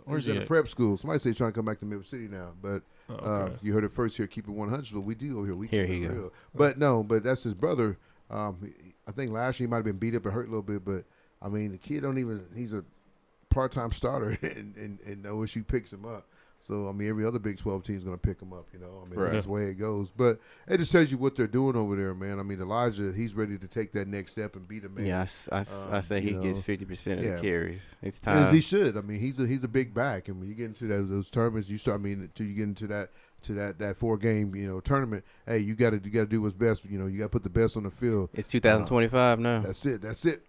where's He's he at a at? prep school. Somebody say he's trying to come back to Midwest City now, but Okay. you heard it first here. Keep it 100. But we do over here. We Here keep he it go. real. But that's his brother. I think last year he might have been beat up and hurt a little bit, but I mean the kid don't even. He's a part-time starter, and OSU picks him up. So I mean every other Big 12 team is going to pick him up. I mean Right. that's the way it goes. But it just tells you what they're doing over there, man. I mean Elijah, he's ready to take that next step and beat a man. Yeah, I say he gets 50% of the carries. It's time. As he should. I mean, he's a big back, and when you get into those tournaments, you start. I mean, until you get into that 4-game tournament, hey, you got to do what's best. You got to put the best on the field. It's 2025 now. That's it.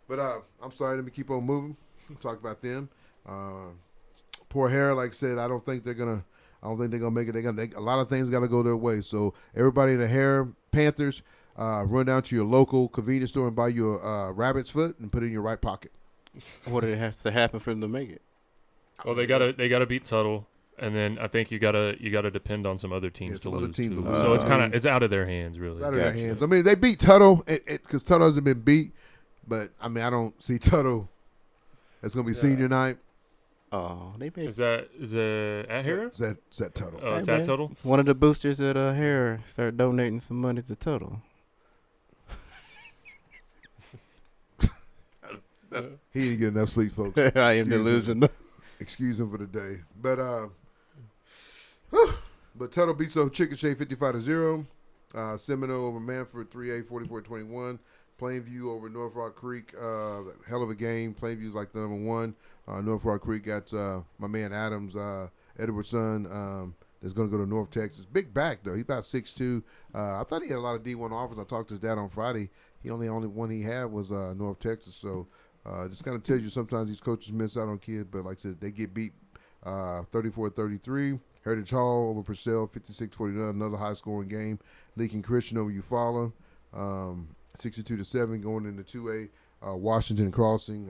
But I'm sorry. Let me keep on moving. Talk about them. Poor Hair, like I said, I don't think they're gonna make it. A lot of things got to go their way. So everybody in the Hair Panthers, run down to your local convenience store and buy you a rabbit's foot and put it in your right pocket. What did it have to happen for them to make it? Well, they gotta beat Tuttle, and then I think you gotta depend on some other teams some to other lose. team too. to lose. So it's I kind mean, of it's out of their hands, really. Out of their Gotcha. hands. I mean, they beat Tuttle because Tuttle hasn't been beat, but I mean, I don't see Tuttle. It's gonna be senior night. Oh, they made Is that at Hero? Is that Tuttle? Oh, it's Hey, at man. Tuttle. one of the boosters at Hair start donating some money to Total. He didn't get enough sleep, folks. I am Excuse him. losing. Excuse him for the day, but Tuttle beats up Chicken Shade 55-0. Seminole over Manford 3A 44-21. Plainview over North Rock Creek. Hell of a game. Plainview's like the number one. North Rock Creek got my man Adams, Edward's son, that's going to go to North Texas. Big back, though. He's about 6'2". I thought he had a lot of D1 offers. I talked to his dad on Friday. He only one he had was North Texas. So just kind of tells you sometimes these coaches miss out on kids. But like I said, they get beat 34-33. Heritage Hall over Purcell 56-49. Another high-scoring game. Leaking Christian over Eufaula. 62-7 going into 2A. Washington Crossing.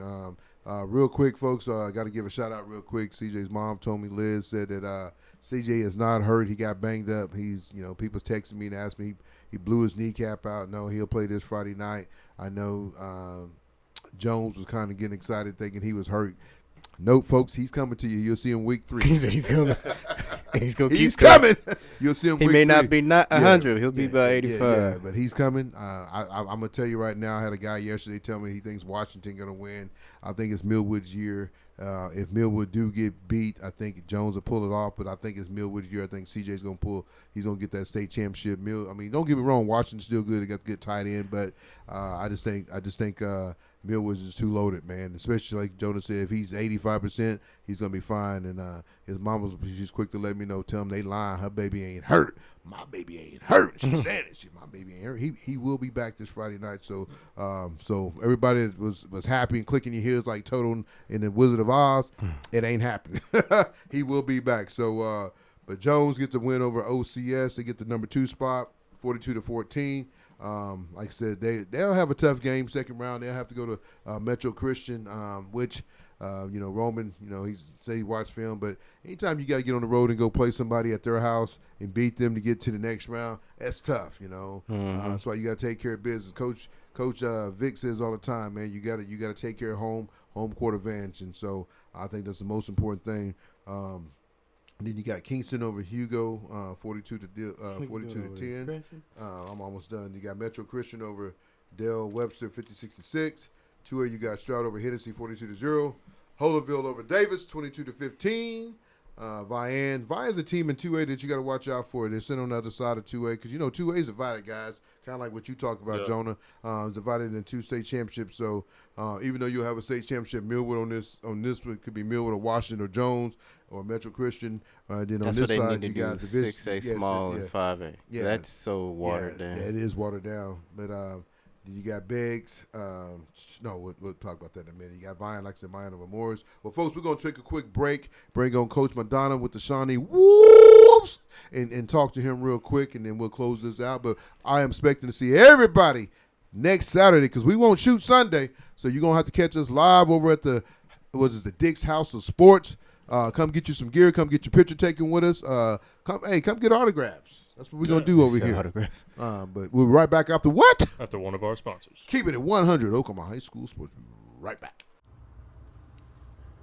Real quick, folks, I got to give a shout-out real quick. CJ's mom told me, Liz, said that CJ is not hurt. He got banged up. He's, people's texting me and asked me. He blew his kneecap out. No, he'll play this Friday night. I know Jones was kind of getting excited thinking he was hurt. Nope, folks, he's coming to you. You'll see him week 3. He said he's coming. He's going to keep He's coming. You'll see him He week may 3. not be 100. He'll be about 85. Yeah, but he's coming. I'm going to tell you right now, I had a guy yesterday tell me he thinks Washington going to win. I think it's Millwood's year. If Millwood do get beat, I think Jones will pull it off, but I think it's Millwood's year. I think CJ's going to pull. He's going to get that state championship. Don't get me wrong, Washington's still good. They got good tight end, but I just think Millwood's is too loaded, man. Especially like Jonah said, if he's 85%, he's gonna be fine. And his mom she's quick to let me know. Tell him they lying. Her baby ain't hurt. My baby ain't hurt. She said it. My baby ain't hurt. He will be back this Friday night. So everybody was happy and clicking your heels like Toto in the Wizard of Oz. It ain't happening. He will be back. So but Jones gets a win over OCS. They get the number 2 spot, 42-14. Like I said, they'll have a tough game second round. They'll have to go to Metro Christian, which Roman, he say he watched film, but anytime you got to get on the road and go play somebody at their house and beat them to get to the next round, that's tough. That's why you got to take care of business. Coach Vic says all the time, man, you got to take care of home court advantage, and so I think that's the most important thing. Then you got Kingston over Hugo, 42 to 10. I'm almost done. You got Metro Christian over Dale Webster, 50-66. 2A, you got Stroud over Hennessy, 42-0. Holerville over Davis, 22-15. Vian's a team in 2A that you got to watch out for. They're sitting on the other side of 2A because 2A is divided, guys. Kind of like what you talked about, Jonah. It's divided into 2 state championships. So even though you'll have a state championship, Millwood on this one, it could be Millwood or Washington or Jones or Metro Christian. Then That's on this what they side, need you to got do, division 6A small and 5A. Yeah. That's so watered down. Yeah, it is watered down. But you got Beggs. We'll talk about that in a minute. You got Vian, like I said, Vian over Morris. Well, folks, we're going to take a quick break. Bring on Coach Madonna with the Shawnee Wolves and talk to him real quick, and then we'll close this out. But I am expecting to see everybody next Saturday because we won't shoot Sunday. So you're going to have to catch us live over at the Dick's House of Sports. Come get you some gear. Come get your picture taken with us. Come get autographs. That's what we're going to do over here. Autographs. But we'll be right back after what? After one of our sponsors. Keep it at 100 Oklahoma High School Sports. We'll be right back.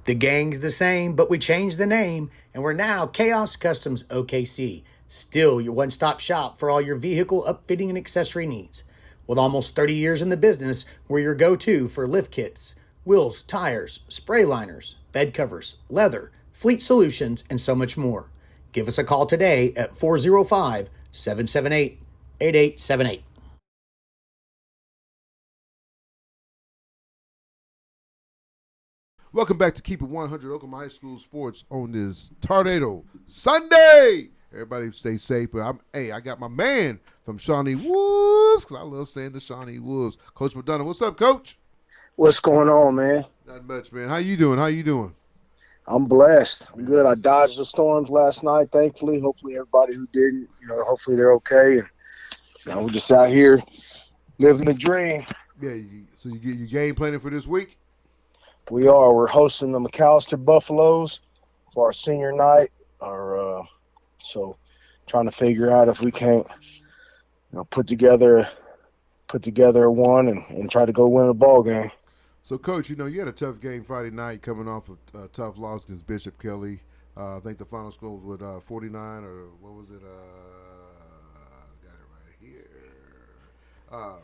The gang's the same, but we changed the name, and we're now Chaos Customs OKC. Still your one-stop shop for all your vehicle upfitting and accessory needs. With almost 30 years in the business, we're your go-to for lift kits, wheels, tires, spray liners, bed covers, leather, fleet solutions, and so much more. Give us a call today at 405-778-8878. Welcome back to Keep It 100 Oklahoma High School Sports on this Tornado Sunday. Everybody stay safe. But I got my man from Shawnee Wolves because I love saying the Shawnee Wolves. Coach Madonna, what's up, Coach? What's going on, man? Not much, man. How you doing? I'm blessed. I'm good. I dodged the storms last night, thankfully. Hopefully everybody who didn't, hopefully they're okay. And we're just out here living the dream. Yeah, so you get your game planning for this week? We are. We're hosting the McAllister Buffaloes for our senior night. So trying to figure out if we can't put together one and try to go win a ball game. So, Coach, you had a tough game Friday night coming off a tough loss against Bishop Kelly. I think the final score was with 49 or what was it? Got it right here.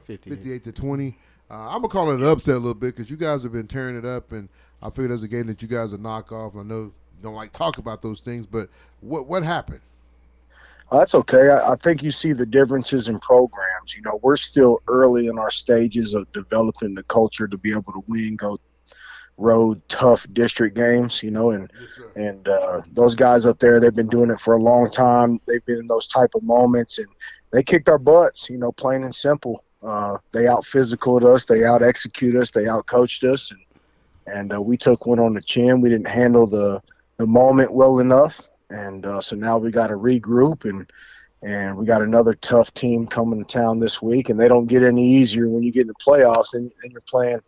58-20. I'm going to call it an upset a little bit because you guys have been tearing it up, and I figured there's a game that you guys will knock off. I know you don't like talk about those things, but what happened? That's okay. I think you see the differences in programs. We're still early in our stages of developing the culture to be able to go road tough district games, and those guys up there, they've been doing it for a long time. They've been in those type of moments, and they kicked our butts, plain and simple. They out-physicaled us. They out-executed us. They out-coached us, and we took one on the chin. We didn't handle the moment well enough. And so now we got to regroup, and we got another tough team coming to town this week, and they don't get any easier when you get in the playoffs and you're playing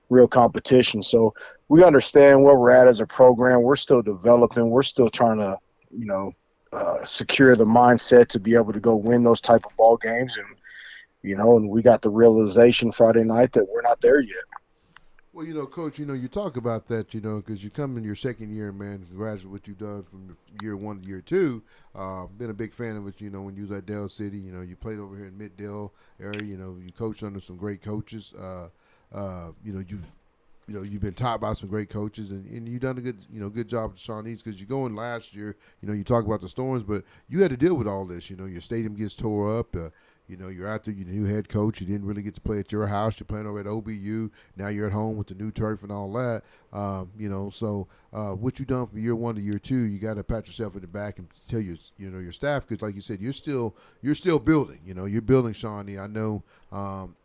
real competition. So we understand where we're at as a program. We're still developing. We're still trying to, secure the mindset to be able to go win those type of ball games. And we got the realization Friday night that we're not there yet. Well, Coach, you talk about that, because you come in your second year, man. Congratulations on what you've done from year 1 to year 2. Been a big fan of it, when you was at Dale City. You played over here in Mid-Dale area. You coached under some great coaches. You've been taught by some great coaches, and you've done a good job at Shawnee's because you going last year. You talk about the storms, but you had to deal with all this. Your stadium gets tore up. You're out there, your new head coach. You didn't really get to play at your house. You're playing over at OBU. Now you're at home with the new turf and all that. So what you done from year 1 to year 2, you got to pat yourself in the back and tell your staff, because like you said, you're still building. You're building Shawnee. I know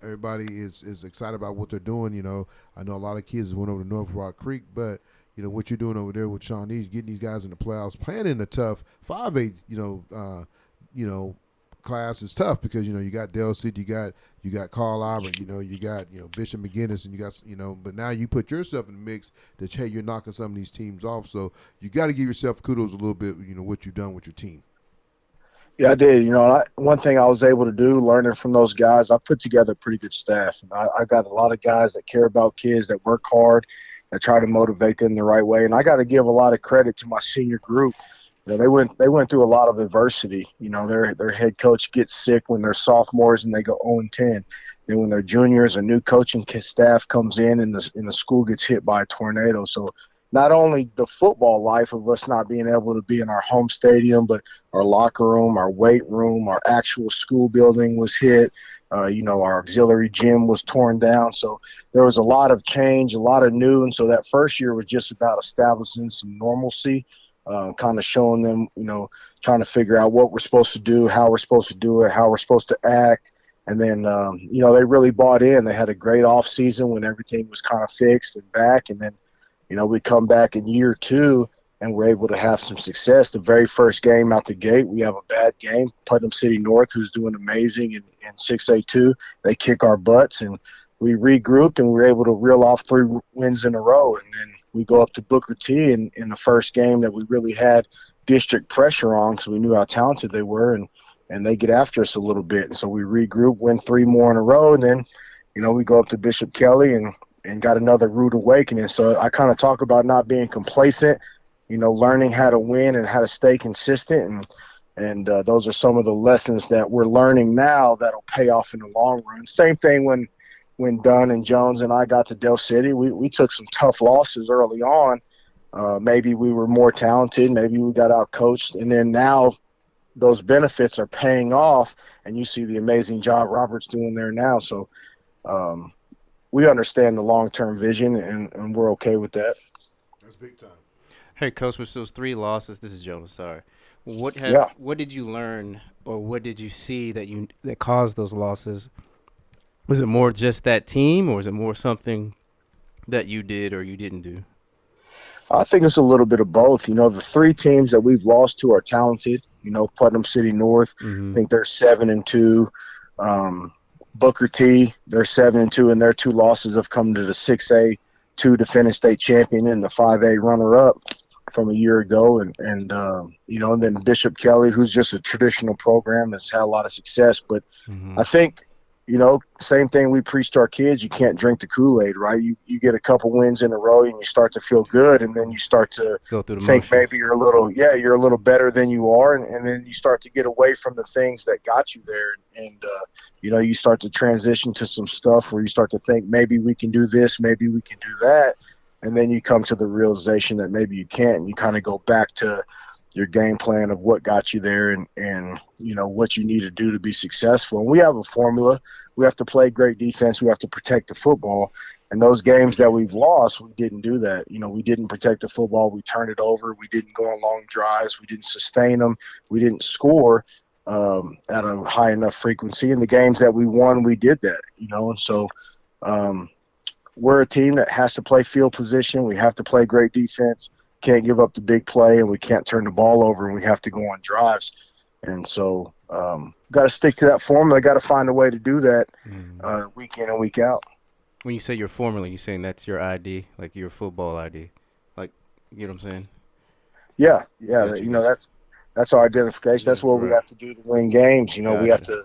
everybody is excited about what they're doing. I know a lot of kids went over to North Rock Creek, but what you're doing over there with Shawnee, getting these guys in the playoffs, playing in a tough 5A, class is tough because you got Dell City, you got Carl Auburn, you got Bishop McGinnis, and you got but now you put yourself in the mix that hey, you're knocking some of these teams off, so you got to give yourself kudos a little bit, what you've done with your team. Yeah, I did. One thing I was able to do, learning from those guys, I put together a pretty good staff. And I got a lot of guys that care about kids, that work hard, that try to motivate them the right way. And I got to give a lot of credit to my senior group. They went through a lot of adversity. Their head coach gets sick when they're sophomores and they go 0-10. Then when they're juniors, a new coaching staff comes in and the school gets hit by a tornado. So not only the football life of us not being able to be in our home stadium, but our locker room, our weight room, our actual school building was hit. Our auxiliary gym was torn down. So there was a lot of change, a lot of new. And so that first year was just about establishing some normalcy, kind of showing them, trying to figure out what we're supposed to do, how we're supposed to do it, how we're supposed to act. And then, they really bought in. They had a great off season when everything was kind of fixed and back. And then, we come back in year 2 and we're able to have some success. The very first game out the gate, we have a bad game. Putnam City North, who's doing amazing in 6A2, they kick our butts, and we regrouped and we were able to reel off 3 wins in a row. And then we go up to Booker T in the first game that we really had district pressure on because we knew how talented they were, and they get after us a little bit. And so we regroup, win 3 more in a row, and then, we go up to Bishop Kelly and got another rude awakening. So I kind of talk about not being complacent, learning how to win and how to stay consistent. And those are some of the lessons that we're learning now that'll pay off in the long run. Same thing when Dunn and Jones and I got to Del City, we took some tough losses early on. Maybe we were more talented. Maybe we got out coached. And then now those benefits are paying off, and you see the amazing job Robert's doing there now. So, we understand the long-term vision, and we're okay with that. That's big time. Hey, Coach, with those 3 losses, this is Jonas, sorry. What did you learn, or what did you see that caused those losses? Was it more just that team, or was it more something that you did or you didn't do? I think it's a little bit of both. The 3 teams that we've lost to are talented. Putnam City North, I think they're 7-2. Booker T, they're 7-2, and their 2 losses have come to the 6A2 defending state champion and the 5A runner-up from a year ago, and then Bishop Kelly, who's just a traditional program, has had a lot of success. But I think, same thing we preach to our kids: you can't drink the Kool-Aid, right? You get a couple wins in a row, and you start to feel good, and then you start to go through the think motions. maybe you're a little better than you are, and then you start to get away from the things that got you there, and you start to transition to some stuff where you start to think maybe we can do this, maybe we can do that, and then you come to the realization that maybe you can't, and you kind of go back to your game plan of what got you there and what you need to do to be successful. And we have a formula. We have to play great defense. We have to protect the football. And those games that we've lost, we didn't do that. We didn't protect the football. We turned it over. We didn't go on long drives. We didn't sustain them. We didn't score at a high enough frequency. In the games that we won, we did that, And so we're a team that has to play field position. We have to play great defense. Can't give up the big play, and we can't turn the ball over, and we have to go on drives. And so got to stick to that formula. Got to find a way to do that week in and week out. When you say your formula, you're saying that's your ID, like your football ID. Like, you know what I'm saying? Yeah. That's our identification. That's what we have to do to win games. Gotcha.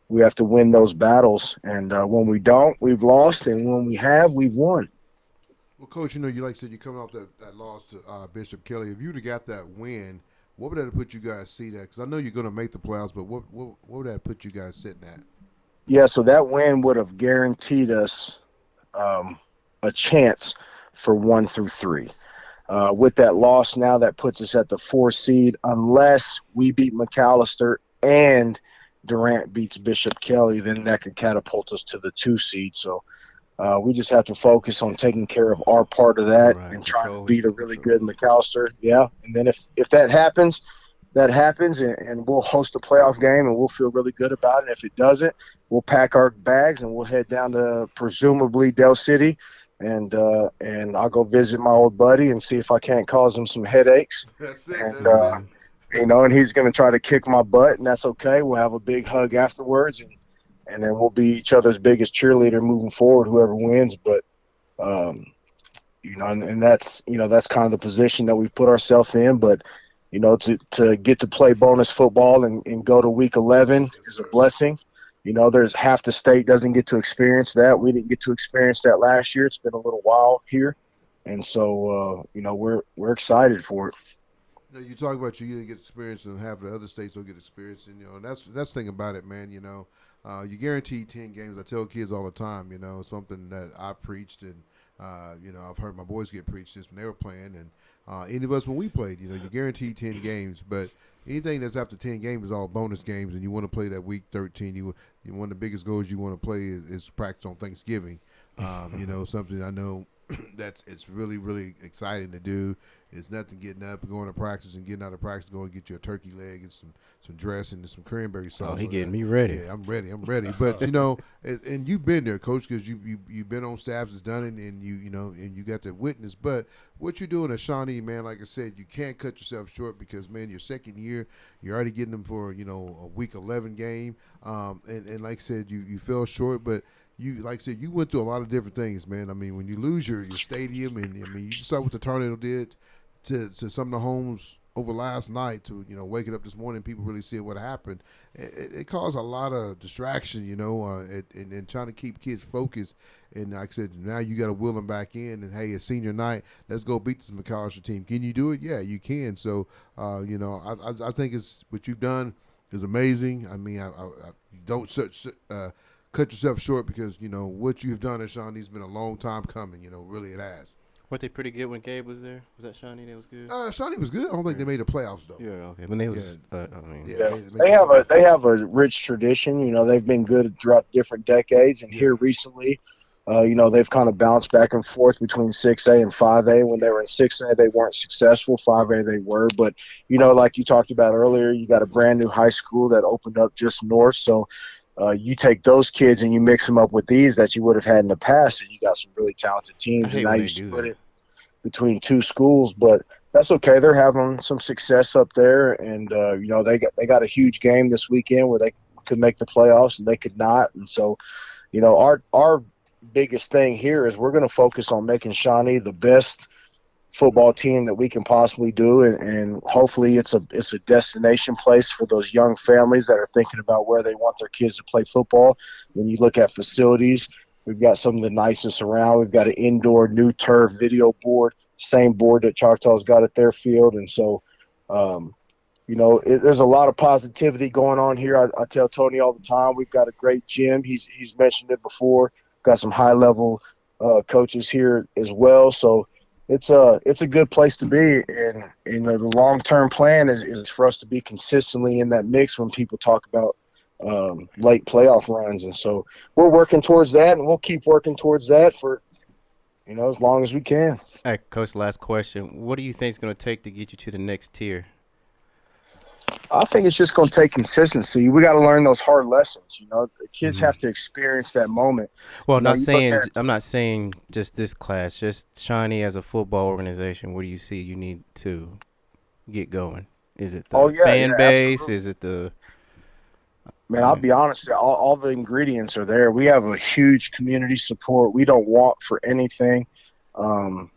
We have to win those battles. And when we don't, we've lost. And when we have, we've won. Well, Coach, you like I said, you're coming off that loss to Bishop Kelly. If you'd have got that win, what would that have put you guys seated at? Because I know you're going to make the playoffs, but what would that put you guys sitting at? Yeah, so that win would have guaranteed us a chance for 1 through 3. With that loss now, that puts us at the 4 seed unless we beat McAllister and Durant beats Bishop Kelly, then that could catapult us to the 2 seed. So we just have to focus on taking care of our part of that and trying to beat a really good McAllister. Yeah, and then if that happens, and we'll host a playoff game, and we'll feel really good about it. If it doesn't, we'll pack our bags, and we'll head down to presumably Del City, and I'll go visit my old buddy and see if I can't cause him some headaches. That's it. and he's going to try to kick my butt, and that's okay. We'll have a big hug afterwards, and then we'll be each other's biggest cheerleader moving forward, whoever wins. But, and that's kind of the position that we've put ourselves in. But, to get to play bonus football and go to week 11 is a blessing. There's half the state doesn't get to experience that. We didn't get to experience that last year. It's been a little while here. And so, we're excited for it. You talk about you didn't get experience and half the other states don't get experience. And, that's the thing about it, man. You guaranteed 10 games. I tell kids all the time, something that I preached and, I've heard my boys get preached this when they were playing. And any of us when we played, you guaranteed 10 games. But anything that's after 10 games is all bonus games, and you want to play that week 13. One of the biggest goals you want to play is practice on Thanksgiving. Something I know it's really, really exciting to do. It's nothing getting up and going to practice and getting out of practice, going to get you a turkey leg and some dressing and some cranberry sauce. Oh, he getting me ready. Yeah, I'm ready. But and you've been there, Coach, because you've been on staffs that's done it, and you got to witness. But what you're doing at Shawnee, man, like I said, you can't cut yourself short because, man, your second year, you're already getting them for a week 11 game, and like I said, you fell short, but. You went through a lot of different things, man. I mean, when you lose your stadium, and you saw what the tornado did to some of the homes over last night. To waking up this morning, people really seeing what happened. It caused a lot of distraction, and trying to keep kids focused. And like I said, now you got to wheel them back in. And hey, it's senior night. Let's go beat this McAllister team. Can you do it? Yeah, you can. So, I think it's what you've done is amazing. I mean, I don't cut yourself short because, what you've done at Shawnee's been a long time coming. Really it has. Weren't they pretty good when Gabe was there? Was that Shawnee that was good? Shawnee was good. I don't think they made the playoffs, though. Yeah, okay. When they was, They have a rich tradition. They've been good throughout different decades. And here recently, they've kind of bounced back and forth between 6A and 5A. When they were in 6A, they weren't successful. 5A, they were. But, like you talked about earlier, you got a brand new high school that opened up just north. So, you take those kids and you mix them up with these that you would have had in the past, and you got some really talented teams. And now you split it between two schools, but that's okay. They're having some success up there, and they got a huge game this weekend where they could make the playoffs and they could not. And so, our biggest thing here is we're going to focus on making Shawnee the best football team that we can possibly do, and hopefully it's a destination place for those young families that are thinking about where they want their kids to play football. When you look at facilities, we've got some of the nicest around. We've got an indoor new turf video board, same board that Choctaw's got at their field, and so there's a lot of positivity going on here. I tell Tony all the time, we've got a great gym. He's mentioned it before. Got some high level coaches here as well, so it's a good place to be, and the long-term plan is for us to be consistently in that mix when people talk about late playoff runs. And so we're working towards that, and we'll keep working towards that for, as long as we can. Hey, Coach, last question. What do you think is going to take to get you to the next tier? I think it's just going to take consistency. We got to learn those hard lessons. The kids have to experience that moment. Well, I'm not saying just this class, just Shawnee as a football organization. What do you see you need to get going? Is it the fan base? Absolutely. Is it the? Man, I'll be honest. All the ingredients are there. We have a huge community support. We don't want for anything.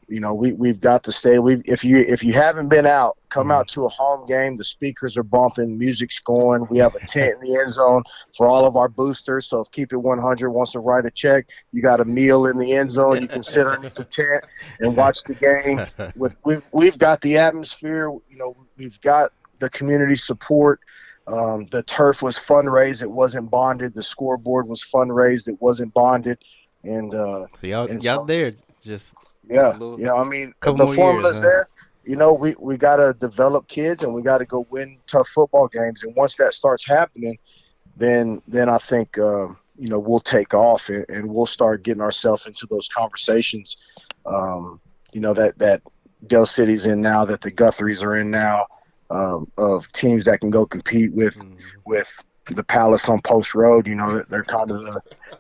We've got to stay. If you haven't been out, come out to a home game. The speakers are bumping, music's going. We have a tent in the end zone for all of our boosters. So if Keep It 100 wants to write a check, you got a meal in the end zone. You can sit underneath the tent and watch the game. We've got the atmosphere. We've got the community support. The turf was fundraised. It wasn't bonded. The scoreboard was fundraised. It wasn't bonded. And so y'all there just. Yeah, I mean, the formula's there. We got to develop kids, and we got to go win tough football games. And once that starts happening, then I think, we'll take off and we'll start getting ourselves into those conversations, that Dell City's in now, that the Guthries are in now, of teams that can go compete with the Palace on Post Road. They're kind of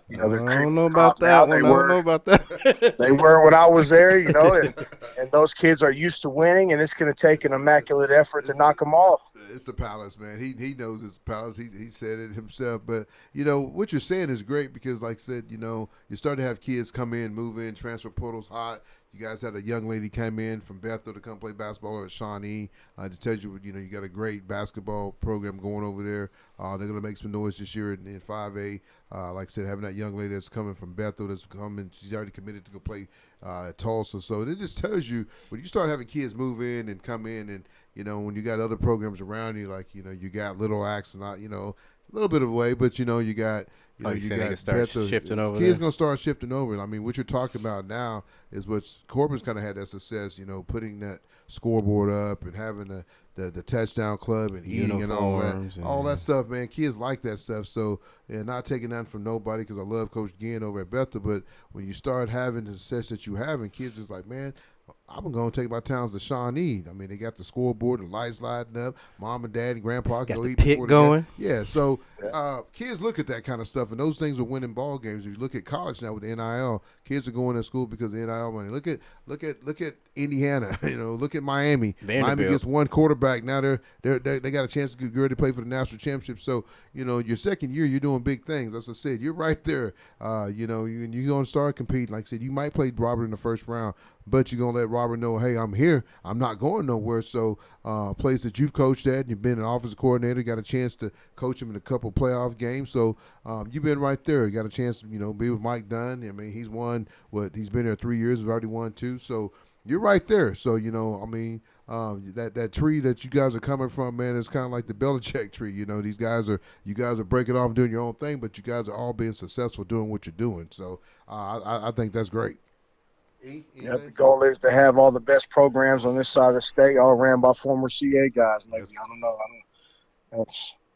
You know, they're I don't creeping know crop about that now. one. They I don't know were about that. they were when I was there. You know, and those kids are used to winning, and it's going to take an immaculate effort to knock them off. It's the Palace, man. He knows it's Palace. He said it himself. But you know what you're saying is great because, like I said, you know you're starting to have kids come in, move in. Transfer portal's hot. You guys had a young lady come in from Bethel to come play basketball at Shawnee. To tell you, you know, you got a great basketball program going over there. They're going to make some noise this year in 5A. Like I said, having that young lady that's coming from Bethel that's coming, she's already committed to go play at Tulsa. So it just tells you when you start having kids move in and come in and, you know, when you got other programs around you, like, you know, you got Little Axe, not, you know, a little bit of a way, but, you know, you got – you know, you got they can start shifting over kids there? going to start shifting over. I mean, what you're talking about now is what Corbin's kind of had that success, you know, putting that scoreboard up and having the touchdown club and eating and all that stuff, man. Kids like that stuff. So, and not taking that from nobody because I love Coach Ginn over at Bethel, but when you start having the success that you have and kids is like, man, I'm going to take my towns to Shawnee. I mean, they got the scoreboard, the lights lighting up. Mom and dad and grandpa can Got go the eat pit before going. Yeah, so kids look at that kind of stuff, and those things are winning ball games. If you look at college now with the NIL, kids are going to school because of the NIL money. Look at Indiana. You know, look at Miami. Miami gets one quarterback. Now they got a chance to get ready to play for the national championship. So you know, your second year, you're doing big things. As I said, you're right there. You know, you're going to start competing. Like I said, you might play Robert in the first round, but you're going to let Robert know, hey, I'm here. I'm not going nowhere. So a place that you've coached at, and you've been an offensive coordinator, got a chance to coach him in a couple playoff games. So you've been right there. You got a chance to, you know, be with Mike Dunn. I mean, he's won he's been there 3 years. He's already won 2. So you're right there. So, you know, I mean, that tree that you guys are coming from, man, is kind of like the Belichick tree. You know, you guys are breaking off and doing your own thing, but you guys are all being successful doing what you're doing. So I think that's great. Yeah, the goal is to have all the best programs on this side of the state, all ran by former CA guys. Maybe I don't know.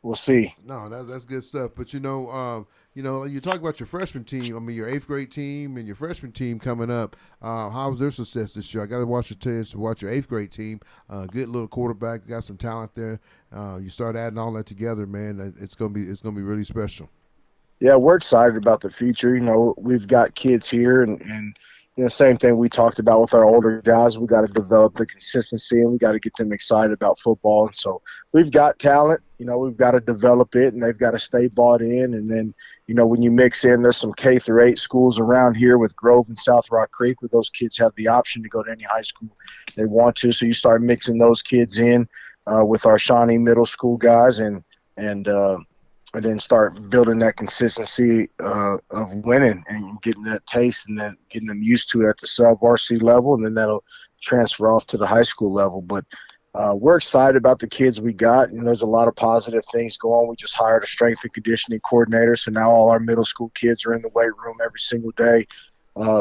We'll see. No, that's good stuff. But you know, you talk about your freshman team. I mean, your 8th grade team and your freshman team coming up. How was their success this year? I got to watch your 8th grade team. Good little quarterback, got some talent there. You start adding all that together, man. It's gonna be really special. Yeah, we're excited about the future. You know, we've got kids here and you know, same thing we talked about with our older guys. We got to develop the consistency and we got to get them excited about football. And so we've got talent, you know, we've got to develop it and they've got to stay bought in. And then, you know, when you mix in, there's some K through 8 schools around here with Grove and South Rock Creek where those kids have the option to go to any high school they want to. So you start mixing those kids in with our Shawnee middle school guys and then start building that consistency of winning and getting that taste and then getting them used to it at the sub-varsity level, and then that'll transfer off to the high school level. But we're excited about the kids we got, and there's a lot of positive things going. We just hired a strength and conditioning coordinator, so now all our middle school kids are in the weight room every single day.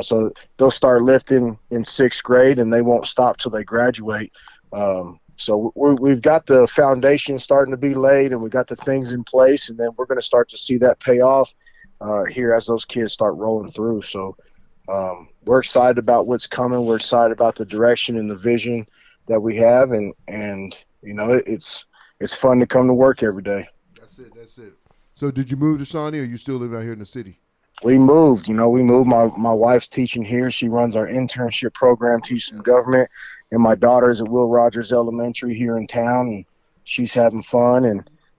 So they'll start lifting in 6th grade, and they won't stop till they graduate. So we've got the foundation starting to be laid and we got the things in place, and then we're going to start to see that pay off here as those kids start rolling through. So we're excited about what's coming. We're excited about the direction and the vision that we have. And you know, it's fun to come to work every day. That's it. So did you move to Shawnee or you still live out here in the city? We moved. My wife's teaching here. She runs our internship program, teaching government. And my daughter's at Will Rogers Elementary here in town, and she's having fun.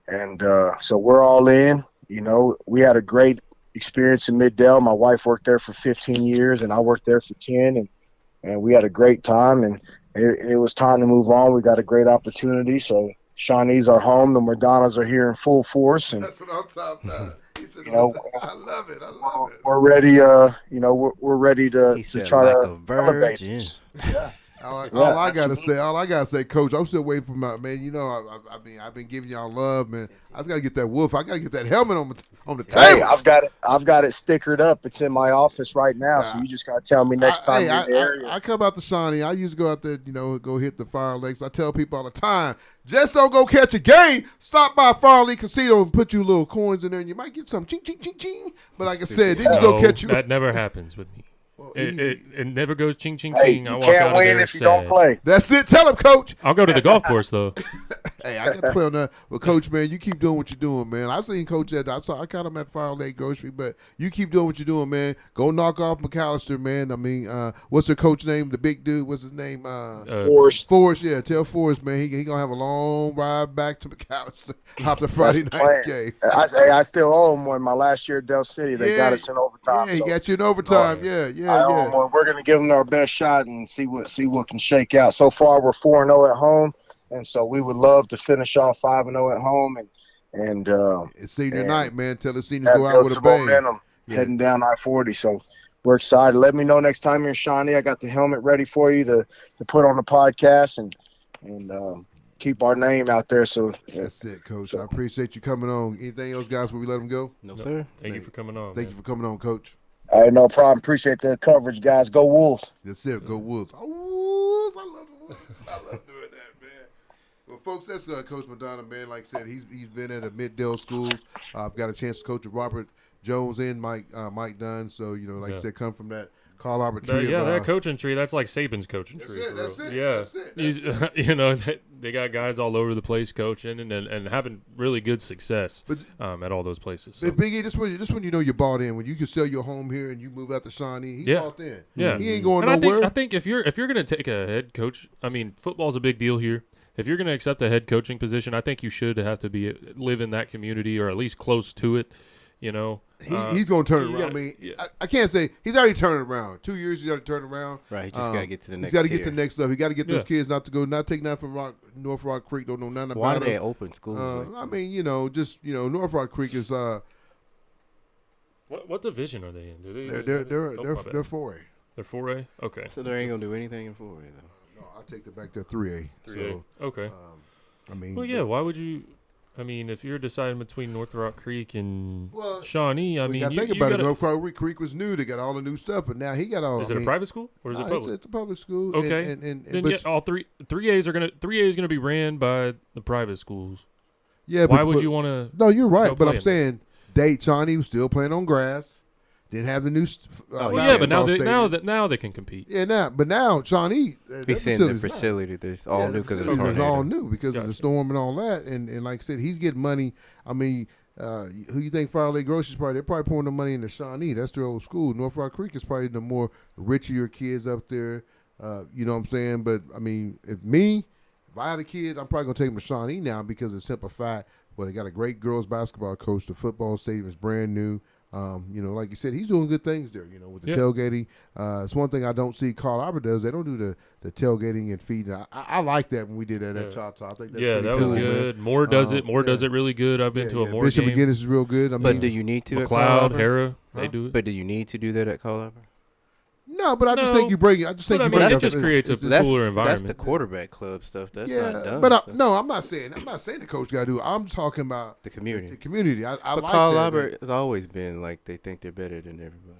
And so we're all in. You know, we had a great experience in Middale. My wife worked there for 15 years, and I worked there for 10. And we had a great time, and it was time to move on. We got a great opportunity. So Shawnee's our home. The Madonnas are here in full force. And that's what I'm talking about. You know, I love it. We're ready. You know, we're ready to try to elevate this. Yeah. All I gotta say, Coach, I'm still waiting for my man. You know, I've been giving y'all love, man. I just gotta get that wolf. I gotta get that helmet on the table. Hey, I've got it stickered up. It's in my office right now. So you just gotta tell me next time you're there. I come out to Shawnee. I used to go out there, you know, go hit the Fire Lakes. I tell people all the time, just don't go catch a game. Stop by Fire Lake Casino and put you little coins in there, and you might get some ching ching ching ching. But like I said, then you go catch you. That never happens with me. It never goes ching ching hey, ching. you can't win if you don't play. That's it. Tell him, Coach. I'll go to the golf course though. Hey, I got to play on that. But Coach, man, you keep doing what you're doing, man. I seen Coach I caught him at Fire Lake Grocery, but you keep doing what you're doing, man. Go knock off McAllister, man. I mean, what's their coach name? The big dude. What's his name? Forrest. Forrest, yeah. Tell Forrest, man, he gonna have a long ride back to McAllister after Friday night's game. I still owe him one. My last year at Del City, they got us in overtime. Yeah, he got you in overtime. Yeah. I owe him one. We're gonna give him our best shot and see what can shake out. So far, we're 4-0 at home, and so we would love to finish off 5-0 at home. And it's senior night, man. Tell the seniors go out with a bang. Momentum heading down I-40. So we're excited. Let me know next time you're in Shawnee. I got the helmet ready for you to put on the podcast and keep our name out there. So that's it, Coach. I appreciate you coming on. Anything else, guys, before we let them go? No, sir. Thank you for coming on. Thank you for coming on, Coach. All right, no problem. Appreciate the coverage, guys. Go Wolves. That's it. Go Wolves. Oh, Wolves. I love the Wolves. I love doing that, man. Well, folks, that's Coach Madonna, man. Like I said, he's been at a mid-Dale schools. I've got a chance to coach with Robert Jones and Mike Dunn. So, like I said, come from that Carl Albert tree. That coaching tree, that's like Saban's coaching tree. That's it. Yeah. That's it. They got guys all over the place coaching and having really good success at all those places. So. Big E, this when you bought in. When you can sell your home here and you move out to Shawnee, he bought in. Yeah. He ain't going and nowhere. I think if you're going to take a head coach, I mean, football's a big deal here. If you're going to accept a head coaching position, I think you should have to live in that community or at least close to it. He's going to turn it around. I can't say he's already turned it around. 2 years he's already turned it around. Right, he just got to get to the next. He's got to get to the next level. He got to get those kids not take nothing from North Rock Creek. Don't know nothing about Why them. do they open schools? North Rock Creek is. What division are they in? They're 4A. They're 4A. Okay. So they ain't gonna do anything in 4A though. No, I take that back. They're 3A. 3A. So okay. Why would you? I mean, if you're deciding between North Rock Creek and Shawnee, I mean, think about it. North Rock Creek was new; they got all the new stuff, but now he got all. Is it a private school or is it public? It's a public school. Okay, then all 3As are gonna 3A is gonna be ran by the private schools. Yeah, why would you want to? No, you're right, but I'm saying Shawnee was still playing on grass. Didn't have the new. But now they can compete. Yeah, but now Shawnee. He's saying the facility that's all new because of the tornado. It's all new because of the storm and all that, and like I said, he's getting money. I mean, who you think Fire Lake Grocery's they're probably pouring the money into Shawnee. That's their old school. North Rock Creek is probably the more richer kids up there. You know what I'm saying? But I mean, if I had a kid, I'm probably gonna take him to Shawnee now because it's simple fact. Well, they got a great girls basketball coach. The football stadium is brand new. Like you said, he's doing good things there, with the tailgating. It's one thing I don't see Carl Albert does. They don't do the tailgating and feeding. I like that when we did that at Choctaw. I think that's that cool, was good. Moore does it. Moore does it really good. I've been to a Moore Bishop game. McGinnis is real good. But do you need to McLeod, Hera, they do it. But do you need to do that at Carl Albert? No, but I just think you bring it. That just creates a cooler environment. That's the quarterback club stuff. That's not done. But I'm not saying the coach got to do it. I'm talking about the community. The community. I but like Carl that. Albert has always been like they think they're better than everybody.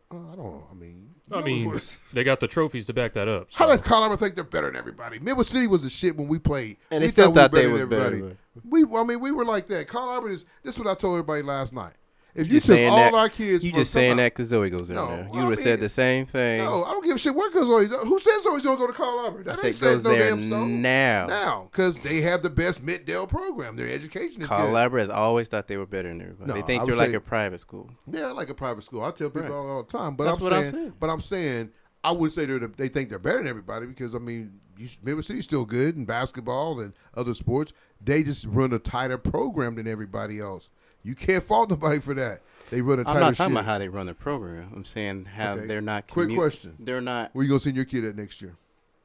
I don't know. I mean, they got the trophies to back that up. So. How does Carl Albert think they're better than everybody? Midwest City was a shit when we played, and they still thought they were better. We were like that. Carl Albert is. This is what I told everybody last night. If you took all our kids, you just saying that because Zoe goes down there. You would have said the same thing. No, I don't give a shit what goes Zoe. Who says Zoe's gonna go to Carl Albert? That ain't said no damn stone. Now, because they have the best mid-Dale program. Their education is Carl good. Albert has always thought they were better than everybody. They think they're like a private school. Yeah, like a private school. I tell people all the time. But I'm saying I wouldn't say they think they're better than everybody because Midwest City's still good in basketball and other sports. They just run a tighter program than everybody else. You can't fault nobody for that. They run a tighter shit. I'm not talking about how they run their program. I'm saying how they're not. Quick question. They're not. Where you gonna send your kid at next year?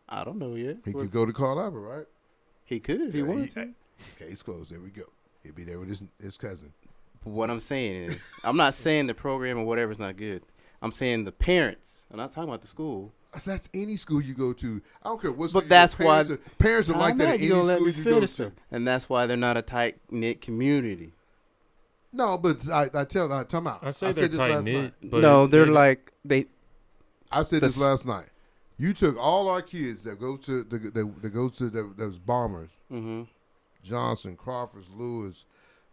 I don't know yet. He could go to Carl Albert, right? He could if he wanted to. Case closed. There we go. He'll be there with his cousin. But what I'm saying is, I'm not saying the program or whatever's not good. I'm saying the parents. I'm not talking about the school. That's any school you go to. I don't care what school. But that's why parents are like that at any school you go to. And that's why they're not a tight knit community. No, but I tell time out. I said they're tight knit. No, they're like they. I said this last night. You took all our kids that go to those bombers. Mm-hmm. Johnson, Crawford, Lewis,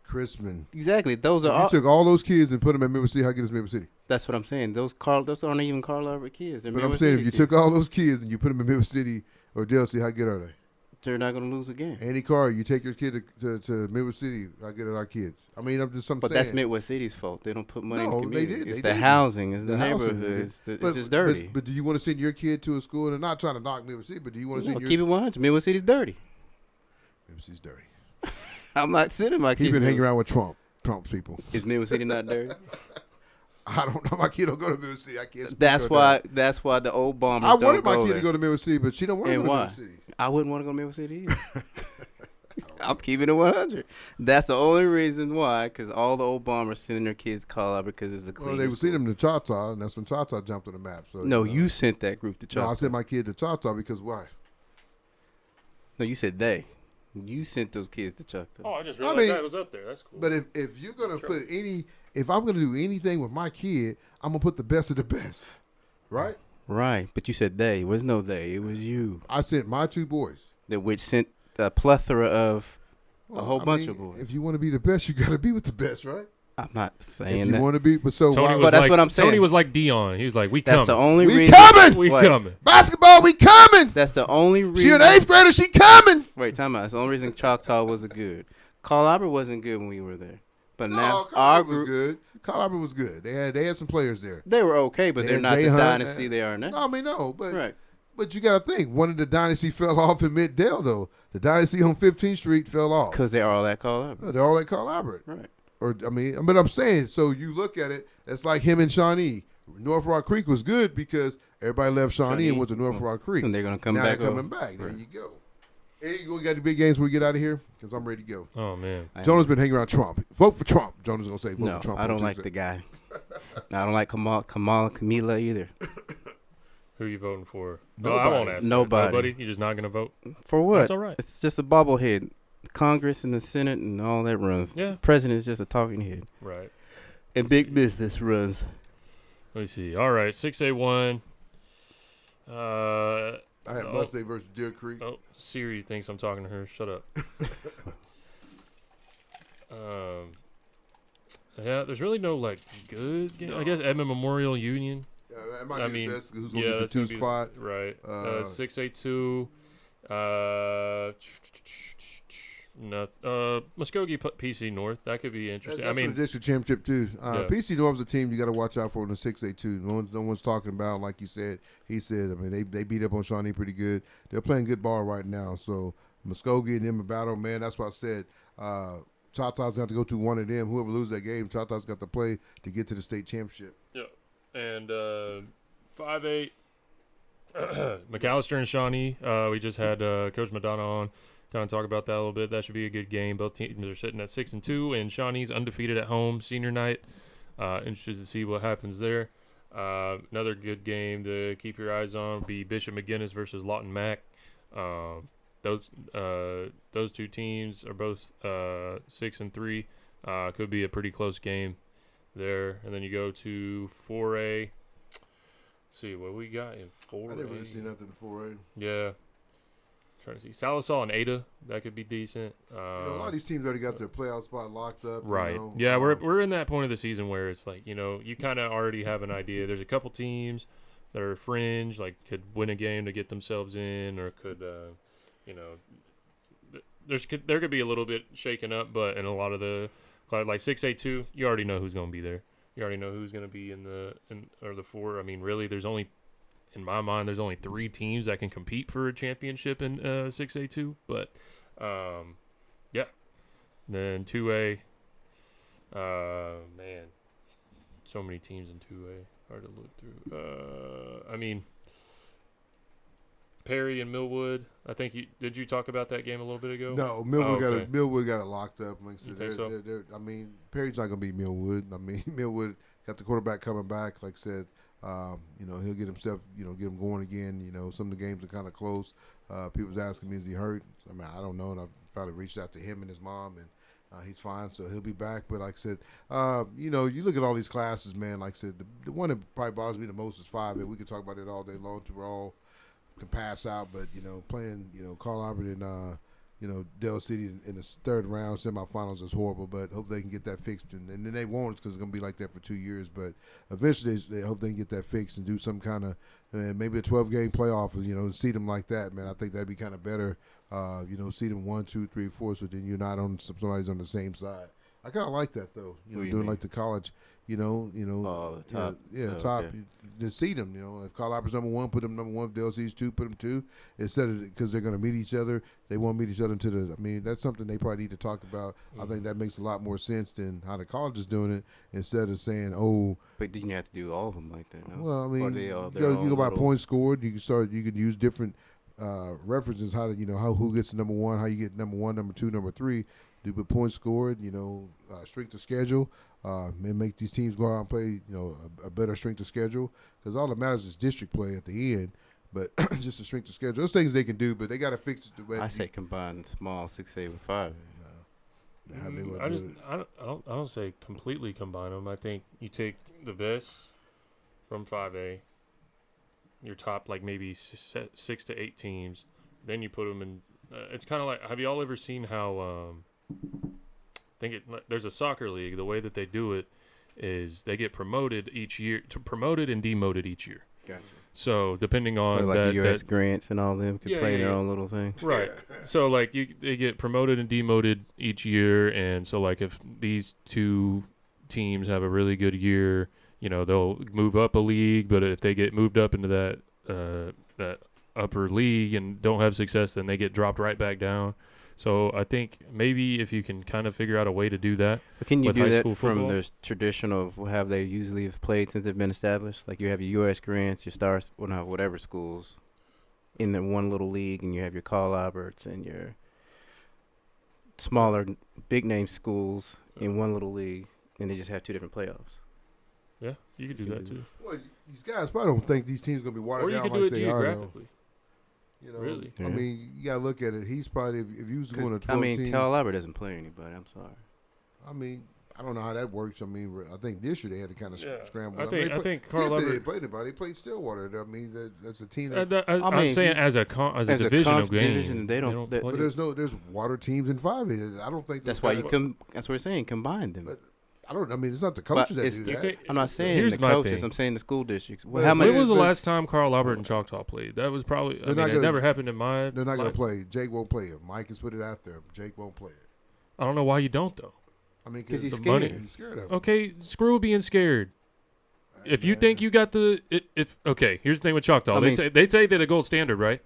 Chrisman. Exactly. Those are. You took all those kids and put them at Midwest City. How good is Midwest City? That's what I'm saying. Those aren't even Carl Albert kids. But I'm saying if you took all those kids and you put them in Midwest City or Dale City, how good are they? they're not going to lose again. Andy Carr, you take your kid to Midwest City. I get it, our kids. I mean, I'm just saying. But that's Midwest City's fault. They don't put money in the No, they community. did. It's They the did. housing. It's the housing, neighborhood. they did. It's just dirty. But do you want to send your kid to a school? And I'm not trying to knock Midwest City, but do you want to send your keep it 100. Midwest City's dirty. Midwest City's dirty. I'm not sending my kid. He's been hanging around with Trump's people. Is Midwest City not dirty? I don't know. My kid don't go to Midwest City. I can't speak That's on why. that. That's why the old bombers. I wanted don't my go kid there. to go to Midwest City, but she don't want to go And to why? Midwest City. I wouldn't want to go to Midwest City either. I'm keeping it 100. That's the only reason why, because all the old bombers sending their kids to Colorado because it's a clean. Well, they were sending them to Choctaw, and that's when Choctaw jumped on the map. So No, you know. you sent that group to No, Choctaw. I sent my kid to Choctaw because why? No, you said they. You sent those kids to Choctaw. Oh, I just I realized mean, that was up there. That's cool. But if you're gonna put if I'm gonna do anything with my kid, I'm gonna put the best of the best, right? Right, but you said they. It was no they. It was you. I sent my two boys. That which sent a plethora of a whole I bunch mean, of boys. If you want to be the best, you got to be with the best, right? I'm not saying If you that. want to be, but so Tony why, was But that's like, what I'm saying. Tony was like Dion. He was like, "We That's the coming. only we reason. coming. We Wait. coming." Basketball, we coming. That's the only reason. She an eighth grader, she coming. Wait, time out. That's the only reason Choctaw wasn't good. Carl Albert wasn't good when we were there. But No, now our Colorado was group, good. Colorado was good. They had some players there. they were okay, but They they're had not Jay the Hunt, dynasty they are now. No, I mean no, but Right. But you got to think, one of the dynasty fell off in Middale though. The dynasty on 15th Street fell off. Because they are all that Carl Albert. They're all at Carl Albert. Right. Or I mean, but I'm saying, so you look at it, it's like him and Shawnee. North Rock Creek was good because everybody left Shawnee and went to North Rock Creek. And they're going to come now back. they're coming back. There you go. Hey, you got the big games when we get out of here? Because I'm ready to go. Oh man, Jonah's been hanging around Trump. Vote for Trump. Jonah's going to say vote No, for Trump. I don't like the guy. I don't like Kamala either. who you voting for? Nobody. I won't ask. Nobody. Nobody. You're just not gonna vote. For what? That's all right. It's just a bobblehead. Congress and the Senate and all that runs. Yeah. President is just a talking head. Right. And big business runs. Let me see. All right, 6A1. I had Oh. Bus Day versus Deer Creek. Oh, Siri thinks I'm talking to her. Shut up. Yeah, there's really no like good game. I guess Edmond Memorial Union. Yeah, that might I be mean, the best. Who's going to yeah, get the that's two gonna be- spot? Right. 6A2. Muskogee PC North. That could be interesting. That's I mean, for the district championship too. Yeah. PC North's a team you got to watch out for in the 6A2. No one's talking about, like you said. He said. I mean, they beat up on Shawnee pretty good. They're playing good ball right now. So Muskogee and them in battle, man. That's why I said Choctaw's got to go to one of them. Whoever loses that game, Choctaw's got to play to get to the state championship. yeah. And 5A. McAllister and Shawnee. We just had Coach Madonna on. Kind of talk about that a little bit. That should be a good game. Both teams are sitting at 6-2, and Shawnee's undefeated at home senior night. Interested to see what happens there. Another good game to keep your eyes on would be Bishop McGinnis versus Lawton Mack. Those two teams are both 6-3. Could be a pretty close game there. And then you go to 4A. Let's see what we got in 4A. I didn't really see nothing in 4A. Yeah. Trying to see Salisaw and Ada. That could be decent. A lot of these teams already got their playoff spot locked up. Right. You know? Yeah, we're in that point of the season where it's like, you kind of already have an idea. There's a couple teams that are fringe, like could win a game to get themselves in, or could, there could be a little bit shaken up, but in a lot of the, like 6A2, you already know who's going to be there. You already know who's going to be in the 4. I mean, really, in my mind, there's only 3 teams that can compete for a championship in 6A2. But, yeah. Then 2A, man, so many teams in 2A. Hard to look through. I mean, Perry and Millwood. I think did you talk about that game a little bit ago? No, Millwood okay. Millwood got it locked up. Like I said, You think so? I mean, Perry's not going to beat Millwood. I mean, Millwood got the quarterback coming back. Like I said, he'll get himself, get him going again. Some of the games are kind of close. People's asking me, is he hurt? I mean, I don't know. And I finally reached out to him and his mom, and he's fine, so he'll be back. But like I said, you look at all these classes, man. Like I said, the one that probably bothers me the most is 5A. We could talk about it all day long till we're all can pass out. But playing Carl Albert and Dell City in the third round semifinals is horrible. But hope they can get that fixed, and then they won't because it's gonna be like that for 2 years. But eventually, they hope they can get that fixed and do some kind of maybe a 12-game playoff. Seed them like that, man. I think that'd be kind of better See them 1, 2, 3, 4. So then you're not on somebody's on the same side. I kind of like that though. Doing like the college. The top. Top. Okay. Just see them. If Carl Albert's number 1, put them number 1. If Dale C's 2, put them 2. Instead of because they're going to meet each other, they won't meet each other until the. I mean, that's something they probably need to talk about. I think that makes a lot more sense than how the college is doing it. Instead of saying, "Oh." But didn't you have to do all of them like that? No? Well, I mean, you go by points scored. You can use different references how to how who gets number 1, how you get number 1, number 2, number 3. Do the points scored. Strength of schedule. And make these teams go out and play, a better strength of schedule. Because all that matters is district play at the end. But just the strength of schedule. Those things they can do, but they got to fix it. I say combine small 6A with 5. I don't say completely combine them. I think you take the best from 5A, your top like maybe 6 to 8 teams, then you put them in. It's kind of like, have you all ever seen how? There's a soccer league. The way that they do it is they get promoted each year, promoted and demoted each year. Gotcha. So depending on like that, the U.S. grants and all them could play their own little thing. Right. So like they get promoted and demoted each year, and so like if these 2 teams have a really good year, they'll move up a league. But if they get moved up into that upper league and don't have success, then they get dropped right back down. So I think maybe if you can kind of figure out a way to do that. But can you do that from football? the traditional of how they usually have played since they've been established? Like you have your U.S. grants, your stars, whatever schools in the one little league, and you have your Carl Alberts and your smaller big name schools in one little league, and they just have 2 different playoffs. Yeah, you could do that too. Well, these guys probably don't think these teams are going to be watered down like they are. Or you could do it geographically. Really? Yeah. I mean, you got to look at it. He's probably, if you was going to 12 team. Carl Albert doesn't play anybody. I'm sorry. I mean, I don't know how that works. I mean, I think this year they had to kind of scramble. I think Carl Albert. They Albert played anybody. They played Stillwater. I mean, that's a team. I'm saying as a division of games, they don't. But there's water teams in 5A. I don't think that's why that's what we're saying. Combine them. But I mean, it's not the coaches that do that. I'm not saying the coaches. I'm saying the school districts. Well, how much? When was the last time Carl Albert and Choctaw played? That was probably. It never happened in my. They're not going to play. Jake won't play it. Mike has put it out there. Jake won't play it. I don't know why you don't though. I mean, because he's the scared. money. He's scared of it. Okay, screw being scared. If you think you got here's the thing with Choctaw. They say they're the gold standard, right?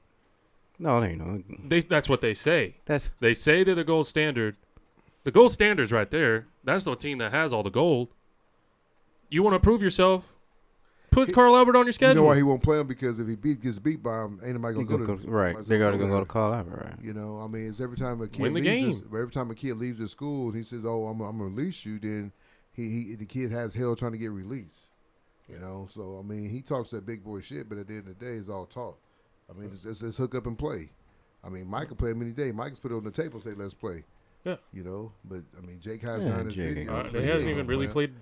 No, they ain't no. That's what they say. They say they're the gold standard. The gold standard's right there. That's the team that has all the gold. You want to prove yourself? Put Carl Albert on your schedule. You know why he won't play him? Because if he gets beat by him, ain't nobody gonna go to right. They're gonna go to Carl Albert, right? I mean, it's every time a kid win the game. Every time a kid leaves the school and he says, "Oh, I'm gonna release you," then the kid has hell trying to get released. So I mean, he talks that big boy shit, but at the end of the day, it's all talk. I mean, it's hook up and play. I mean, Mike can play him any day. Mike can put it on the table and say, "Let's play." Yeah. But I mean, Jake has done his video. They haven't even really played.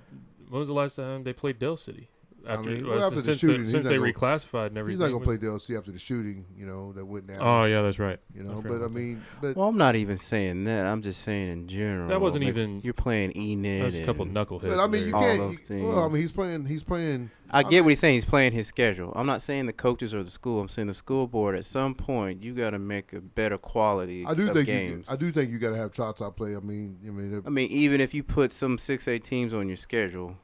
When was the last time they played Dell City? After the shooting, since they reclassified and everything. He's not gonna play DLC after the shooting, that went down. Oh yeah, that's right. But I mean, well, I'm not even saying that. I'm just saying in general. That wasn't even. You're playing Enid. There's a couple knuckleheads. But I mean, you all can't. Those things. Well, I mean, he's playing. I get what he's saying. He's playing his schedule. I'm not saying the coaches or the school. I'm saying the school board. At some point, you got to make a better quality. I do of think games. I do think you got to have Choctaw play. I mean, even if you put some 6A teams on your schedule.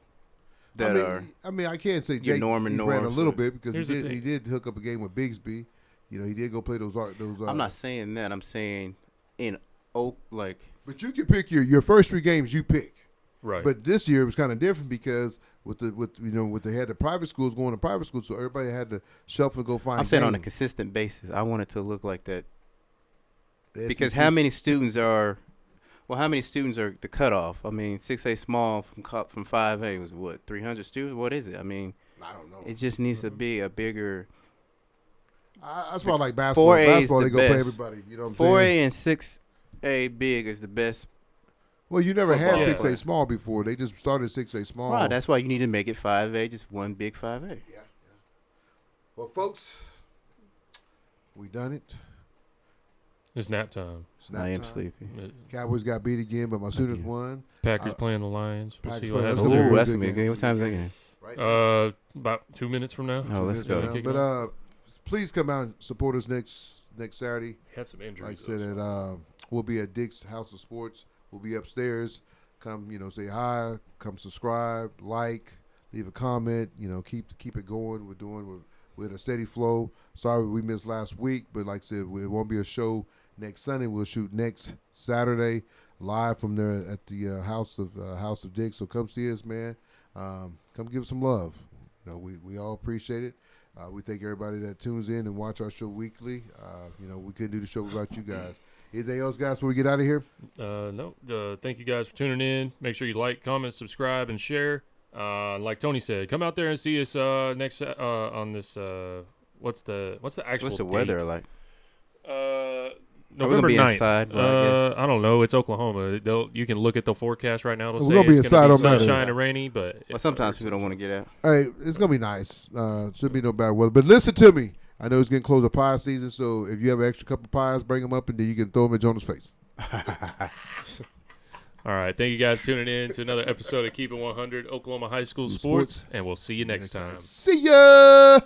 I mean, I can't say Jake Norman ran a little bit because he did hook up a game with Bigsby. He did go play those. I'm not saying that. I'm saying But you can pick your first 3 games. You pick. Right. But this year it was kind of different because with they had the private schools going to private schools, so everybody had to shuffle and go find. I'm saying games. on a consistent basis. I want it to look like that. Because SEC how many students are? Well, how many students are the cutoff? I mean, 6A small from 5A was what, 300 students? What is it? I mean, I don't know. It just needs to be a bigger. That's why I like basketball. 4A Basketball, is they the go play best. everybody. You know what I'm saying? 4A and 6A big is the best. Well, you never had football. 6A small before. They just started 6A small. Right, that's why you need to make it 5A, just one big 5A. Yeah. Well, folks, we done it. It's nap time. I am sleepy. Cowboys got beat again, but my Sooners won. Packers playing the Lions. We'll see what Packers happens. playing- Ooh, that's going to be a game. What time is that game? Right now. About 2 minutes from now. Oh, let's go. But please come out and support us next Saturday. Had some injuries. Like I said, we'll be at Dick's House of Sports. We'll be upstairs. Come, say hi. Come subscribe, like, leave a comment. Keep it going. We're at a steady flow. Sorry we missed last week, but like I said, it won't be a show next Sunday. We'll shoot next Saturday live from there at the House of Dick. So come see us, man. Come give us some love. We all appreciate it. We thank everybody that tunes in and watch our show weekly. We couldn't do the show without you guys. Anything else, guys, before we get out of here? No. Thank you guys for tuning in. Make sure you like, comment, subscribe, and share. Like Tony said, come out there and see us next on this. What's the actual? What's the date? weather like? November be 9th. inside, I guess. I don't know. It's Oklahoma. You can look at the forecast right now. It'll We're say gonna be it's inside, gonna be don't matter. sunshine and rainy, but Sometimes people don't want to get out. Hey, it's gonna be nice. Should be no bad weather. But listen to me. I know it's getting close to pie season, so if you have an extra couple pies, bring them up, and then you can throw them at Jonah's face. All right. Thank you guys for tuning in to another episode of Keep It 100 Oklahoma High School Sports, and we'll see you next time. See ya.